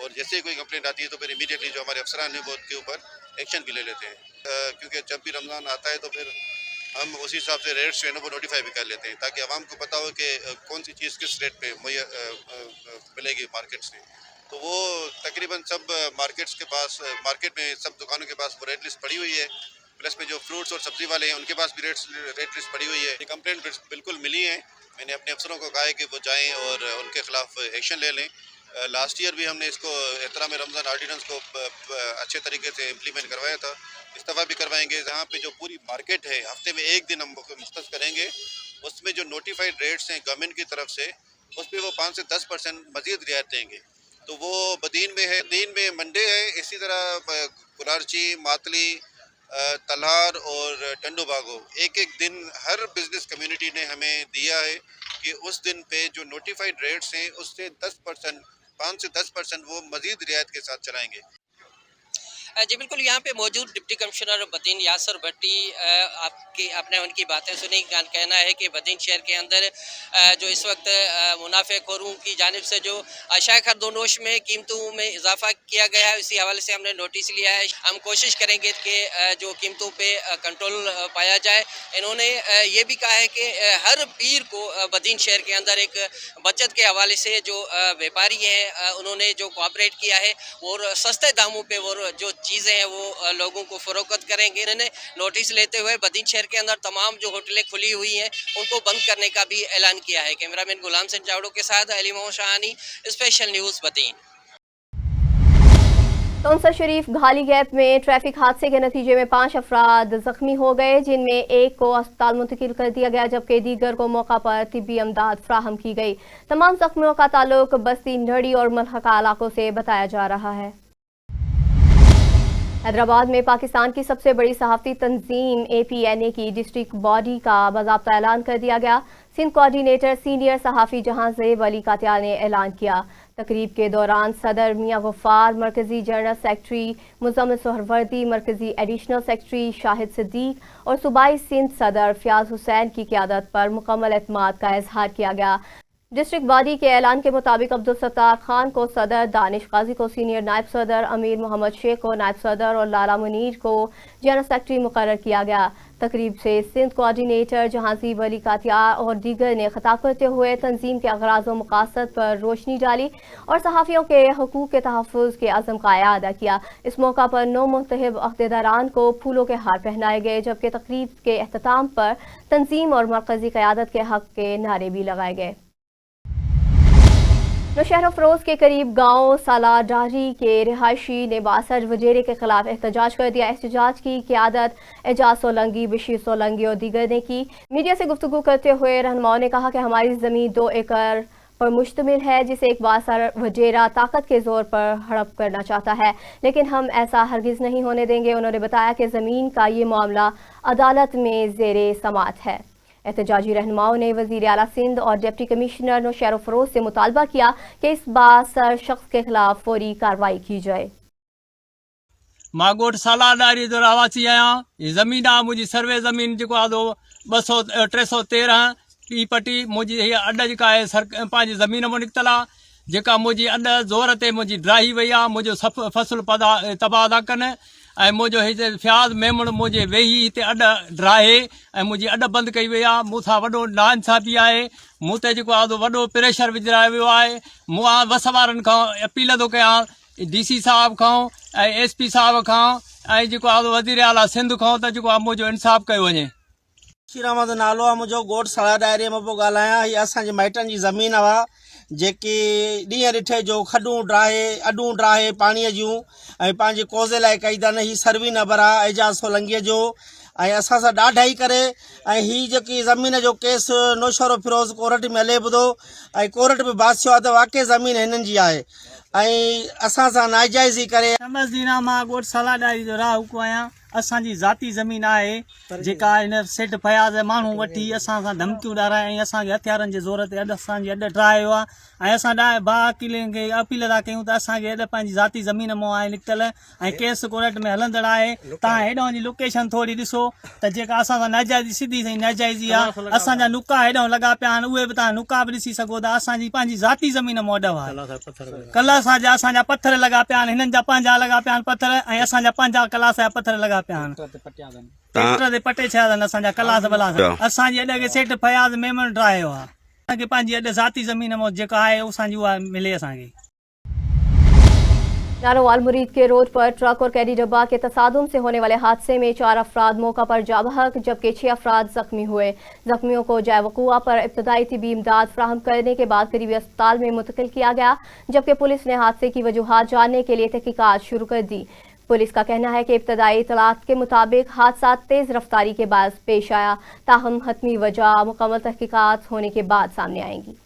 और जैसे ही कोई कंप्लेंट आती है तो फिर इमीडिएटली जो हमारे अफसरान हैं वो उसके ऊपर एक्शन भी ले लेते हैं। क्योंकि जब भी रमज़ान आता है तो फिर हम उसी हिसाब से रेट्स जो है ना वो नोटिफाई भी कर लेते हैं ताकि आवाम को पता हो कि कौन सी चीज़ किस रेट पे मिलेगी मार्केट से। तो वो तकरीबन सब मार्केट्स के पास, मार्केट में सब दुकानों के पास वो रेट लिस्ट पड़ी हुई है, प्लस में जो फ्रूट्स और सब्ज़ी वाले हैं उनके पास भी रेट लिस्ट पड़ी हुई है। ये कंप्लेंट बिल्कुल मिली है, मैंने अपने अफसरों को कहा है कि वो जाएँ और उनके ख़िलाफ़ एक्शन ले लें। लास्ट ईयर भी हमने इसको एहतराम रमज़ान आर्डिनेंस को अच्छे तरीके से इम्प्लीमेंट करवाया था इस्तीफ़ा भी करवाएंगे। जहाँ पे जो पूरी मार्केट है हफ्ते में एक दिन हम मुख्तस करेंगे, उसमें जो नोटिफाइड रेट्स हैं गवर्नमेंट की तरफ से उस पर वो 5 से 10% मज़ीद रियायत देंगे। तो वो बदीन में है, दीन में मंडे है, इसी तरह कुरारची, मातली, तलहार और टंडो बागो एक एक दिन हर बिजनेस कम्युनिटी ने हमें दिया है कि उस दिन पे जो नोटिफाइड रेट्स हैं उससे 10%, 5 से 10% वो मज़ीद रियायत के साथ चलाएंगे। जी बिल्कुल, यहाँ पे मौजूद डिप्टी कमिश्नर बदीन यासर भट्टी, आपने उनकी बातें सुनी। कहना है कि बदीन शहर के अंदर जो इस वक्त मुनाफेखोरों की जानिब से जो अशाए खरदोनोश में कीमतों में इजाफा किया गया है, इसी हवाले से हमने नोटिस लिया है। हम कोशिश करेंगे कि जो कीमतों पे कंट्रोल पाया जाए। इन्होंने ये भी कहा है कि हर पीर को बदीन शहर के अंदर एक बचत के हवाले से जो व्यापारी हैं उन्होंने जो कोऑपरेट किया है और सस्ते दामों पे वो जो चीज़ें हैं वो लोगों को फरोख्त करेंगे। इन्होंने नोटिस लेते हुए बदीन शहर के अंदर तमाम जो होटलें खुली हुई हैं उनको बंद करने का भी ऐलान किया है। कैमरामैन गुलाम सिंह चावड़ो के साथ अली मोहम्मद शाहानी, स्पेशल न्यूज़ बदीन। तौंसा शरीफ घाली गैप में ट्रैफिक हादसे के नतीजे में 5 अफराद जख्मी हो गए, जिनमें एक को अस्पताल मुंतकिल कर दिया गया जबकि दीगर को मौका पर तिब्बी अमदाद फ्राहम की गई। तमाम जख्मियों का ताल्लुक बस्ती नड़ी और मलहका इलाकों से बताया जा रहा है। हैदराबाद में पाकिस्तान की सबसे बड़ी सहाफ़ती तंजीम APNA की डिस्ट्रिक्ट बॉडी का बाज़ाब्ता ऐलान कर दिया गया। सिंध कोऑर्डिनेटर सीनियर सहाफ़ी जहां ज़ेब अली कातियाल ने ऐलान किया। तकरीब के दौरान सदर मियां गफ्फार, मरकज़ी जनरल सेक्रेटरी मुज़म्मिल सोहरवर्दी, मरकज़ी एडिशनल सेक्रेटरी शाहिद सिद्दीक और सूबाई सिंध सदर फयाज हुसैन की क़यादत पर मुकम्मल एतमाद का इजहार किया गया। डिस्ट्रिक्ट बॉडी के ऐलान के मुताबिक अब्दुल सत्तार खान को सदर, दानिश काजी को सीनियर नायब सदर, अमीर मोहम्मद शेख को नायब सदर और लाला मुनीर को जनरल सेक्रेटरी मुकर्रर किया गया। तकरीब से सिंध कोऑर्डिनेटर जहांज़ीब अली कातियाल और दीगर ने खिताब करते हुए तंजीम के अगराज़ व मकासद पर रोशनी डाली और सहाफ़ियों के हकूक़ के तहफ़्फ़ुज़ के अज़म का अदा किया। इस मौका पर 9 मुंतखब अहदेदारान को फूलों के हार पहनाए गए जबकि तकरीब के अख्ताम पर तंजीम और मरकज़ी क़यादत के हक़ के नारे भी लगाए गए। नौशहरा फरोज के करीब गांव सालाडारी के रिहायशी ने बासठ वजेरे के खिलाफ एहतजाज कर दिया। एहतजाज की क़यादत एजाज सोलंगी, बशीर सोलंगी और दीगर ने की। मीडिया से गुफ्तगू करते हुए रहनुमाओं ने कहा कि हमारी ज़मीन 2 एकड़ पर मुश्तमिल है जिसे एक बासर वजेरा ताकत के जोर पर हड़प करना चाहता है, लेकिन हम ऐसा हरगिज़ नहीं होने देंगे। उन्होंने बताया कि ज़मीन का ये मामला अदालत में ज़ेरे समाअत है। एहतजाजी रहनुमाओं ने वज़ीर आला सिंध और डिप्टी कमिश्नर नौशहरा फरोज से मुतालबा किया कि इस बासर शख्स के खिलाफ फौरी कार्रवाई की जाए। मां ॻोठ सालाडारी जो रहवासी आहियां। हीअ ज़मीन आहे मुंहिंजी सर्वे ज़मीन जेको आहे 200-313 टी पटी मुंहिंजी हीअ अॾ जेका आहे पंहिंजी ज़मीन मां निकितल आहे जेका मुंहिंजी अॾ ज़ोर ते मुंहिंजी ड्राही वई आहे। मुंहिंजो फ़सुलु तबाह था कनि ऐं मुंहिंजो हिते फ्याज़ मेमण मुंहिंजे वेही हिते अॾ ड्राहे ऐं मुंहिंजी अॾ बंदि कई वई आहे। मूंसां वॾो नाइंसाफ़ी आहे। मूं ते जेको आहे वॾो प्रेशर विझायो वियो आहे। मूं वस वारनि खां अपील थो कयां, DC साहब खां ऐं SP साहब खां ऐं जेको आहे वज़ीर आला सिंध खां त जेको आहे मुंहिंजो इंसाफ़ कयो वञे। श्रीराम जो नालो आहे मुंहिंजो, ॻोठ साला डायरी मां पियो ॻाल्हायां। हीअ असांजे माइटनि जी ज़मीन आहे जेकी ॾींहं ॾिठे जो खॾूं ड्राहे अॾूं ड्राहे पाणीअ जूं ऐं पंहिंजे कोज़े लाइ कई अथनि। हीअ सर्वी नंबर आहे एजाज सोलंगीअ जो ऐं असां सां ॾाढा ई करे ऐं हीअ जेकी ज़मीन जो केस नौशहरा फिरोज़ कोर्ट में हले ॿुधो ऐं कोर्ट में बासियो आहे त वाक़ई ज़मीन हिननि जी आहे ऐं असां सां नाइजाइज़ी करे। समझदीना मां ॻोठ सालाडारी जो राहु आहियां। असांजी ज़ाती ज़मीन आहे जेका हिन सेठ फयाज़ माण्हू वठी असां सां धमकियूं ॾाराए ऐं असांखे हथियारनि जे ज़ोर ते अॼु असांजी अॾु ड्राहियो आहे ऐं असां वकीलनि खे अपील था कयूं त असांखे अॼु पंहिंजी ज़ाती ज़मीन मां आहे निकितल ऐं केस कोर्ट में हलंदड़ आहे। तव्हां हेॾां जी लोकेशन थोरी ॾिसो त जेका असां सां नाइजाइज़ी सिधी साईं नाइजाइज़ी आहे। असांजा नुका हेॾां लॻा पिया आहिनि, उहे बि तव्हां नुका बि ॾिसी सघो था। असांजी पंहिंजी ज़ाती ज़मीन मां अॾ आहे। कलास जा असांजा पत्थर लॻा पिया आहिनि, हिननि जा पंहिंजा लॻा पिया आहिनि पत्थर ऐं असांजा पंहिंजा कलास जा पत्थर लॻा पिया आहिनि। ट्रैक्टर ते पटे छॾिया अथनि असांजा कलास बलास। असांजी अॾ खे सेठ फयाज़ मेमण ड्राहियो आहे। असांखे पंहिंजी अॾ ज़ाती ज़मीन मां जेका आहे असांजी उहा मिले असांखे। नारोवाल मुरीद के रोड पर ट्रक और कैरी डब्बा के तसादुम से होने वाले हादसे में 4 अफराद मौका पर जा बहक जबकि 6 अफराद जख्मी हुए। जख्मियों को जाए वक़ूआ पर इब्तदाई तिबी इमदाद फ्राहम करने के बाद करीबी अस्पताल में मुंतकिल किया गया जबकि पुलिस ने हादसे की वजूहात जानने के लिए तहकीकात शुरू कर दी। पुलिस का कहना है कि इब्तदाई इतलात के मुताबिक हादसा तेज रफ्तारी के बाद पेश आया, ताहम हतमी वजह मुकम्मल तहकीकात होने के बाद सामने आएंगी।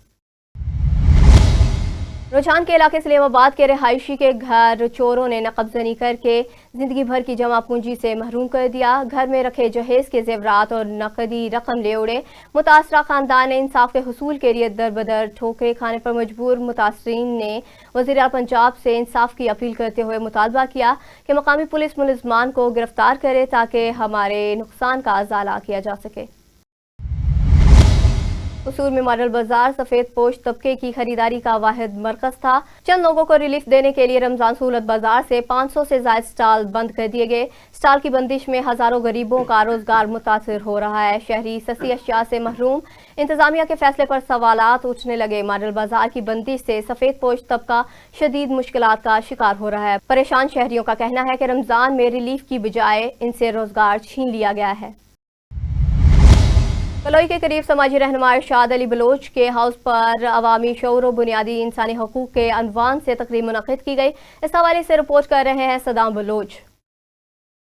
रुझान के इलाके इस्लामाबाद के रिहायशी के घर चोरों ने नकबजनी करके जिंदगी भर की जमा पूंजी से महरूम कर दिया। घर में रखे जहेज के जेवरात और नकदी रकम ले उड़े। मुतासरा खानदान ने इंसाफ के हुसूल के लिए दर बदर ठोकरें खाने पर मजबूर। मुतासरीन ने वज़ीर आला पंजाब से इंसाफ की अपील करते हुए मुतालबा किया कि मकामी पुलिस मुलज़मान को गिरफ्तार करे ताकि हमारे नुकसान का अजाला किया जा सके। कसूर में मॉडल बाजार सफेद पोश तबके की खरीदारी का वाहिद मरकज था। चंद लोगों को रिलीफ देने के लिए रमजान सहूलत बाजार से 500 से ज्यादा स्टॉल बंद कर दिए गए। स्टॉल की बंदिश में हजारों गरीबों का रोजगार मुतासर हो रहा है। शहरी सस्ती अशिया से महरूम। इंतजामिया के फैसले पर सवालात उठने लगे। मॉडल बाजार की बंदिश से सफेद पोश तबका शदीद मुश्किलात का शिकार हो रहा है। परेशान शहरियों का कहना है कि रमजान में रिलीफ की बजाय इनसे रोजगार छीन लिया गया है। कलोई के करीब समाजी रहनुमा इरशाद अली बलोच के हाउस पर अवामी शऊर और बुनियादी इंसानी हकूक के अनवान से तकरीब मुनक़िद की गई। इस हवाले से रिपोर्ट कर रहे हैं सदाम बलोच।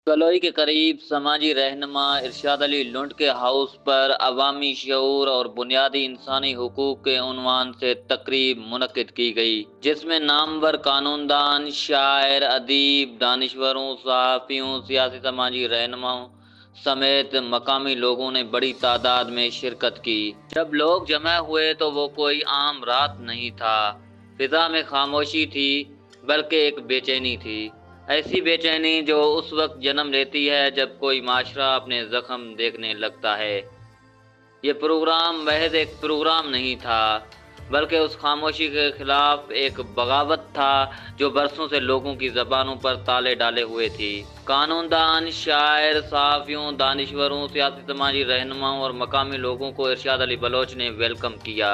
कलोई के करीब समाजी रहनुमा इरशाद अली लुंड के हाउस पर अवामी शऊर और बुनियादी इंसानी हकूक के उन्वान से तकरीब मुनक़िद की गई, जिसमें नामवर कानूनदान, शायर, अदीब, दानिश्वरों, सहाफ़ियों, सियासी समाजी रहनुमाओं समेत मकामी लोगों ने बड़ी तादाद में शिरकत की। जब लोग जमा हुए तो वो कोई आम रात नहीं था। फिजा में खामोशी थी, बल्कि एक बेचैनी थी। ऐसी बेचैनी जो उस वक्त जन्म लेती है जब कोई माशरा अपने जख्म देखने लगता है। ये प्रोग्राम महज एक प्रोग्राम नहीं था, बल्कि उस खामोशी के खिलाफ एक बगावत था जो बरसों से लोगों की ज़बानों पर ताले डाले हुए थी। कानूनदान, शायर, सहाफ़ियों, दानिश्वरों, सियासी समाजी रहनुमाओं और मकामी लोगों को इरशाद अली बलोच ने वेलकम किया।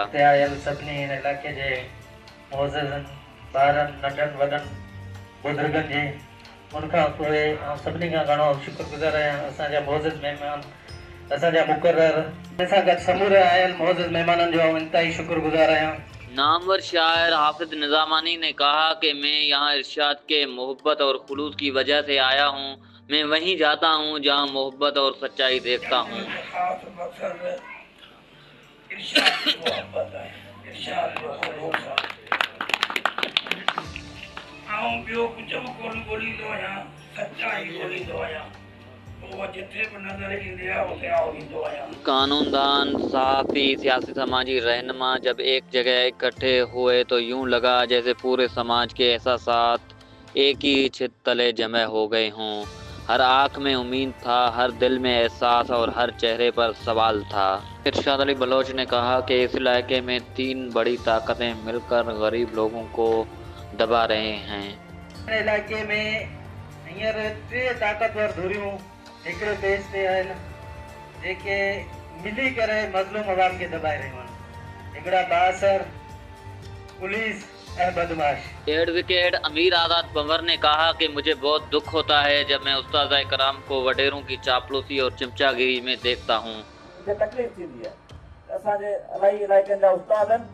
बुजुर्गनि जे उनखां पोइ सभिनी खां घणो शुक्रगुज़ार आहियां असांजा मोअज़्ज़िज़ महिमान, असांजा मुक़र्रर, असां गॾु समूरे आयल मोअज़्ज़िज़ महिमाननि जो इंतहाई शुक्रगुज़ार आहियां। नामवर शायर हाफिज निज़ामानी ने कहा कि मैं यहाँ इरशाद के मोहब्बत और खुलूस की वजह से आया हूँ। मैं वहीं जाता हूँ जहाँ मोहब्बत और सच्चाई देखता हूँ। कानूनदान, सहाफ़ी, सियासी समाजी रहनुमा जब एक जगह इकट्ठे हुए तो यूं लगा जैसे पूरे समाज के एहसासात एक ही छत तले जमा हो गए हों। हर आँख में उम्मीद था, हर दिल में एहसास और हर चेहरे पर सवाल था। इरशाद अली बलोच ने कहा कि इस इलाके में 3 बड़ी ताकतें मिलकर गरीब लोगों को दबा रहे हैं। इलाके में हींअर 3 ताक़तवर धुरियूं हिकिड़े पेज ते आहिनि जेके मिली करे मज़लूम अवाम खे दबाए रहियूं आहिनि। हिकिड़ा बाअसर पुलिस और बदमाश। एडवोकेट अमीर आज़ाद पंवर ने कहा कि मुझे बहुत दुख होता है जब मैं उस्ताद कराम को वडेरों की चापलूसी और चिमचागिरी में देखता हूँ। तकलीफ़ थींदी आहे। असांजे इलाही इलाइक़नि जा उस्ताद आहिनि,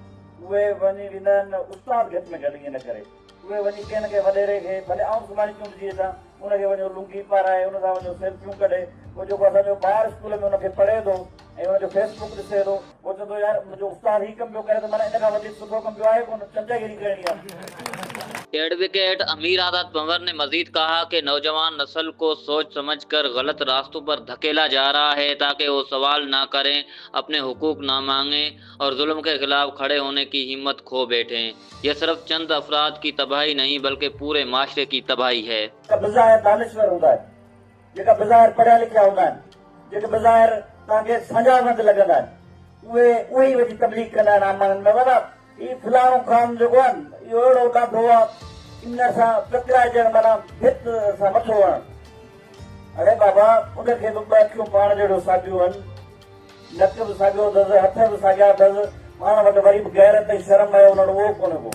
उहे वञी वेंदा आहिनि उस्ताद घटि में घटि ईअं न करे, उहे वञी कंहिं न कंहिं वॾेरे खे भले आउं सुभाणे चूंडिजी अचां उनखे वञो लुंगी पाराए, उन सां वञो सेल्फियूं कढे। पोइ जेको असांजो ॿार स्कूल में उनखे पढ़े थो ऐं उनजो फेसबुक ॾिसे थो, पोइ चवंदो यार मुंहिंजो उस्ताद हीउ कमु पियो करे त माना इन खां वधीक सुठो कमु पियो आहे कोन, चमचागिरी करणी आहे। एडवोकेट अमीर आज़ाद पंवर ने मजीद कहा कि नौजवान नस्ल को सोच समझकर गलत रास्तों पर धकेला जा रहा है ताकि वो सवाल ना करें, अपने हुकूक ना मांगें और जुल्म के खिलाफ खड़े होने की हिम्मत खो बैठें। यह सिर्फ चंद अफराद की तबाही नहीं बल्कि पूरे माशरे की तबाही है। बज़ाहिर दानिश्वर हूंदा आहिनि, जेका बज़ाहिर पढ़िया लिखिया हूंदा आहिनि, जेके बज़ाहिर तव्हांखे सजावंद लॻंदा आहिनि, उहे ई वञी तबलीग कंदा आहिनि आमनि में। माना हीउ फलाणो ख़ान जेको आहे इहो अहिड़ो ॾाढो आहे, इन सां टकराइजण माना भित सां मथो हणणु। अरे बाबा उनखे बि ॿ अखियूं पाण जहिड़ो साॻियूं आहिनि, नक बि साॻियो अथसि, हथ बि साॻिया अथसि, पाण वटि वरी बि गैरत ऐं शर्म आहे उन्हनि उहो कोन्हे को।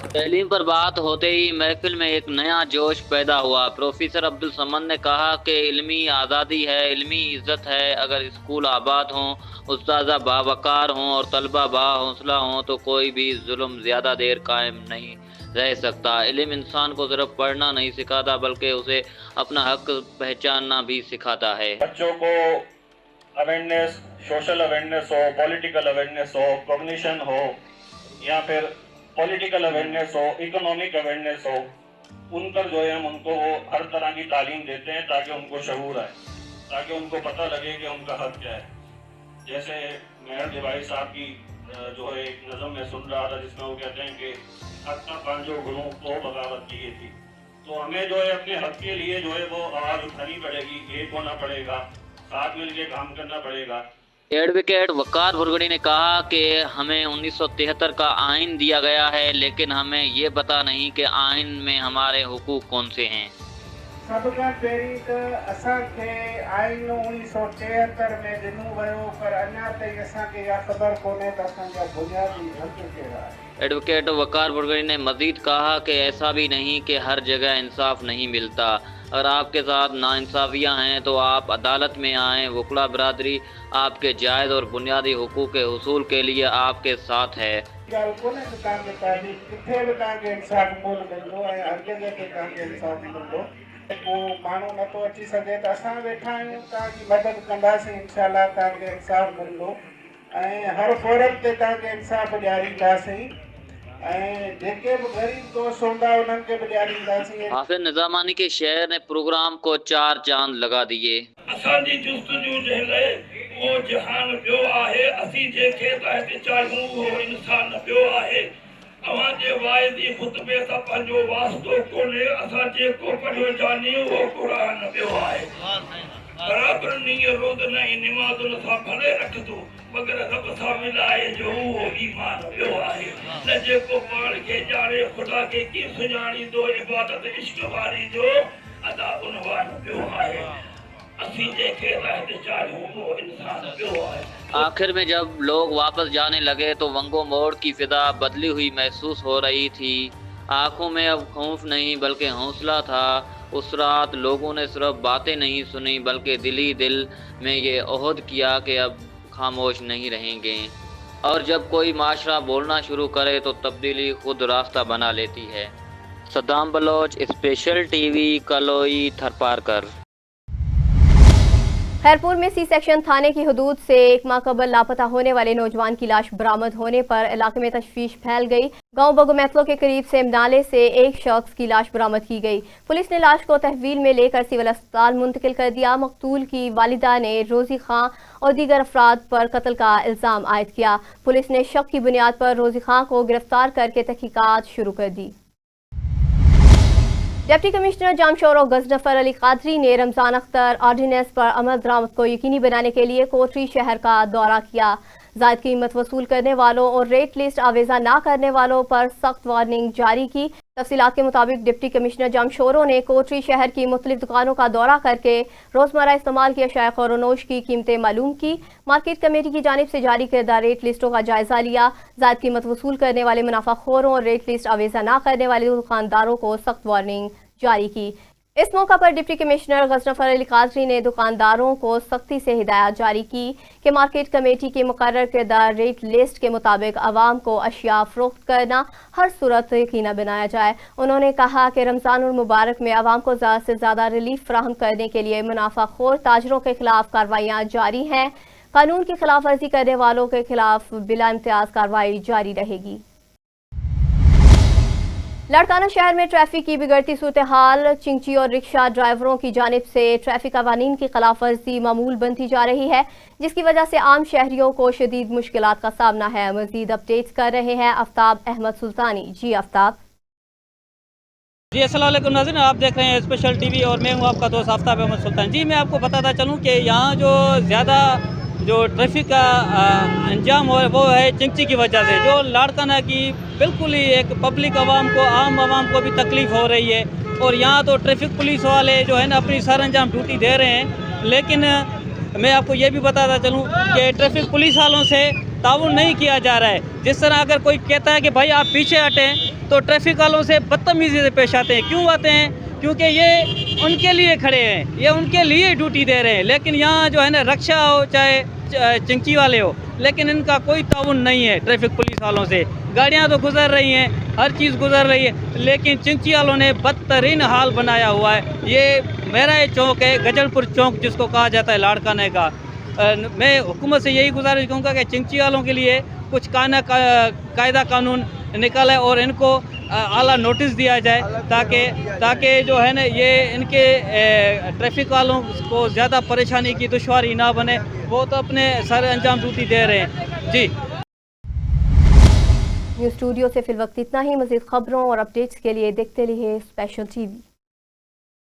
तालीम पर बात होते ही महफिल में एक नया जोश पैदा हुआ। प्रोफेसर अब्दुल समद ने कहा कि इल्मी आज़ादी है, इल्मी इज़्ज़त है। अगर स्कूल आबाद हों, उस्ताज़ा बावकार हों और तलबा बाहौसला हों तो कोई भी जुल्म ज़्यादा देर कायम नहीं रह सकता। इल्म इंसान को सिर्फ पढ़ना नहीं सिखाता बल्कि उसे अपना हक पहचानना भी सिखाता है। बच्चों को अवेयरनेस, सोशल अवेयरनेस हो, पॉलिटिकल अवेयरनेस हो, कॉग्निशन हो, या फिर पॉलिटिकल अवेयरनेस हो, इकोनॉमिक अवेयरनेस हो, उन पर जो है हम उनको वो हर तरह की तालीम देते हैं ताकि उनको शऊर आए, ताकि उनको पता लगे कि उनका हक क्या है। जैसे मेहर जवाई साहब की जो है एक नज़म में सुन रहा था जिसमें वो कहते हैं कि हक का पांचों गुणों को बगावत की गई थी। तो हमें जो है अपने हक के लिए जो है वो आवाज़ उठानी पड़ेगी, एक होना पड़ेगा, साथ मिलके काम करना पड़ेगा। एडवोकेट वकार भुरगड़ी ने कहा कि हमें 1973 का आइन दिया गया है, लेकिन हमें ये पता नहीं कि आइन में हमारे हुकूक कौन से हैं। सब खां पहिरीं त असांखे आइन 1973 में ॾिनो वियो, पर अञा ताईं असांखे इहा ख़बर कोन्हे त असांजा बुनियादी हक़ कहिड़ा आहिनि। एडवोकेट वकार भुरगड़ी ने मजीद कहा कि ऐसा भी नहीं कि हर जगह इंसाफ नहीं मिलता। अगर आपके साथ नाइंसाफियाँ हैं तो आप अदालत में आएँ। वकला बरादरी आपके जायज़ और बुनियादी हुकूक के हुसूल के लिए आपके साथ है। ॻाल्हि कोन्हे त तव्हांखे तारीफ़ किथे बि तव्हांखे इंसाफ़ कोन मिलंदो ऐं हर जॻह ते तव्हांखे इंसाफ़ मिलंदो। को माण्हू नथो अची सघे त असां वेठा आहियूं, तव्हांजी मदद कंदासीं, इंशाअल्लाह तव्हांखे इंसाफ़ मिलंदो ऐं हर फोरम ते तव्हांखे इंसाफ़ ॾियारींदासीं ऐं जेके बि ग़रीब दोस्त हूंदा उन्हनि खे बि ॾियारींदासीं। हाफिज़ निज़ामानी के शहर ने प्रोग्राम को 4 चांद लगा दिए। असांजी जुस्तजू जंहिं लाइ उहो जहान ॿियो आहे, असीं जंहिंखे तहत चाहियूं उहो इंसान ॿियो आहे। अव्हांजे वाइदी खुतबे सां पंहिंजो वास्तो कोन्हे, असां जेको पढ़ियो ॼाणी उहो क़ुरान ॿियो आहे। बराबरि नीअ रोज़ न निमाज़ुनि सां भले रखंदो, मगर रब सां मिलाए जो उहो ईमान ॿियो आहे। न जेको पाण खे ॼाणे ख़ुदा खे कीअं सुञाणींदो, इबादत इश्क वारी जो अदा उनवान ॿियो आहे। आखिर में जब लोग वापस जाने लगे तो वंगो मोड़ की फिजा बदली हुई महसूस हो रही थी। आंखों में अब खौफ नहीं बल्कि हौसला था। उस रात लोगों ने सिर्फ बातें नहीं सुनी बल्कि दिली दिल में ये अहद किया कि अब खामोश नहीं रहेंगे, और जब कोई माशरा बोलना शुरू करे तो तब्दीली खुद रास्ता बना लेती है। Saddam Bloch, special TV, कलोई, Tharparkar. Khairpur में सी सेक्शन थाने की हदूद से 1 माह कबल लापता होने वाले नौजवान की लाश बरामद होने पर इलाके में तशवीश फैल गई। गांव बगोमैथलो के करीब से नाले से एक शख्स की लाश बरामद की गई। पुलिस ने लाश को तहवील में लेकर सिविल अस्पताल मुंतकिल कर दिया। मकतूल की वालिदा ने रोजी खां और दीगर अफराद पर कत्ल का इल्जाम आयद किया। पुलिस ने शक की बुनियाद पर रोजी खां को गिरफ्तार करके तहकीकात शुरू कर दी। डिप्टी कमिश्नर जामशोर और गजनफर अली कादरी ने रमजान अख्तर ऑर्डिनेंस पर अमल दरामद को यकीनी बनाने के लिए कोटरी शहर का दौरा किया। जायद कीमत वसूल करने वालों और रेट लिस्ट आवेजा न करने वालों पर सख्त वार्निंग जारी की। तफसीलात के मुताबिक डिप्टी कमिश्नर जामशोरों ने कोटरी शहर की मुख्तलिफ दुकानों का दौरा करके रोजमर्रा इस्तेमाल की अशाया खौर-ओ-नोश की कीमतें मालूम की। मार्केट कमेटी की जानिब से जारी करदा रेट लिस्टों का जायजा लिया। जायद कीमत वसूल करने वाले मुनाफाखोरों और रेट लिस्ट आवेजा न करने वाले दुकानदारों को सख्त वार्निंग जारी की। इस मौका पर डिप्टी कमिश्नर गजनफर अली कादरी ने दुकानदारों को सख्ती से हिदायत जारी की कि मार्केट कमेटी के मुकर्रर करदा रेट लिस्ट के मुताबिक आवाम को अशिया फरोख्त करना हर सूरत यकीनी बनाया जाए। उन्होंने कहा कि रमजानुल मुबारक में आवाम को ज़्यादा से ज़्यादा रिलीफ फराहम करने के लिए मुनाफाखोर ताजरों के खिलाफ कार्रवाइयाँ जारी हैं। कानून की खिलाफ वर्जी करने वालों के खिलाफ बिला इम्तियाज कार्रवाई जारी रहेगी। लड़काना शहर में ट्रैफिक की बिगड़ती सूरत हाल, चिंची और रिक्शा ड्राइवरों की जानिब से ट्रैफिक कवानीन की खिलाफ वर्जी मामूल बनती जा रही है, जिसकी वजह से आम शहरियों को शदीद मुश्किलात का सामना है। मजीद अपडेट्स कर रहे हैं आफ्ताब अहमद सुल्तानी। जी आफ्ताब। जी अस्सलाम वालेकुम नाज़रीन, आप देख रहे हैं स्पेशल टीवी और मैं हूँ आपका दोस्त आफ्ताब अहमद सुल्तान। जी मैं आपको बताता चलूँ कि यहाँ जो ज़्यादा जो ट्रैफिक का अंजाम हो वो है चिंची की वजह से, जो लाड़काना की बिल्कुल ही एक पब्लिक आवाम को, आम आवाम को भी तकलीफ़ हो रही है। और यहाँ तो ट्रैफिक पुलिस वाले जो है ना अपनी सर अंजाम ड्यूटी दे रहे हैं, लेकिन मैं आपको ये भी बताता चलूँ कि ट्रैफिक पुलिस वालों से ताउन नहीं किया जा रहा है। जिस तरह अगर कोई कहता है कि भाई आप पीछे हटें तो ट्रैफिक वालों से बदतमीज़ी से पेश आते हैं। क्यों आते हैं? क्योंकि ये उनके लिए खड़े हैं, ये उनके लिए ड्यूटी दे रहे हैं। लेकिन यहाँ जो है ना रक्षा हो चाहे चिंची वाले हो, लेकिन इनका कोई ताउन नहीं है ट्रैफिक पुलिस वालों से। गाड़ियाँ तो गुजर रही हैं, हर चीज़ गुजर रही है, लेकिन चिंची वालों ने बदतरीन हाल बनाया हुआ है। ये मेरा ये चौक है, गजलपुर चौक जिसको कहा जाता है लाड़काने का। मैं हुकूमत से यही गुजारिश करूँगा कि चिंची वालों के लिए कुछ कायदा कानून निकाले और इनको आला नोटिस दिया जाए, ताकि जो है ना ये इनके ट्रैफिक वालों को ज़्यादा परेशानी की दुश्वारी ना बने। वो तो अपने सारे अंजाम ड्यूटी दे रहे हैं। जी न्यूज़ स्टूडियो से फिल वक्त इतना ही। मज़ीद खबरों और अपडेट्स के लिए देखते रहिए स्पेशल टीवी।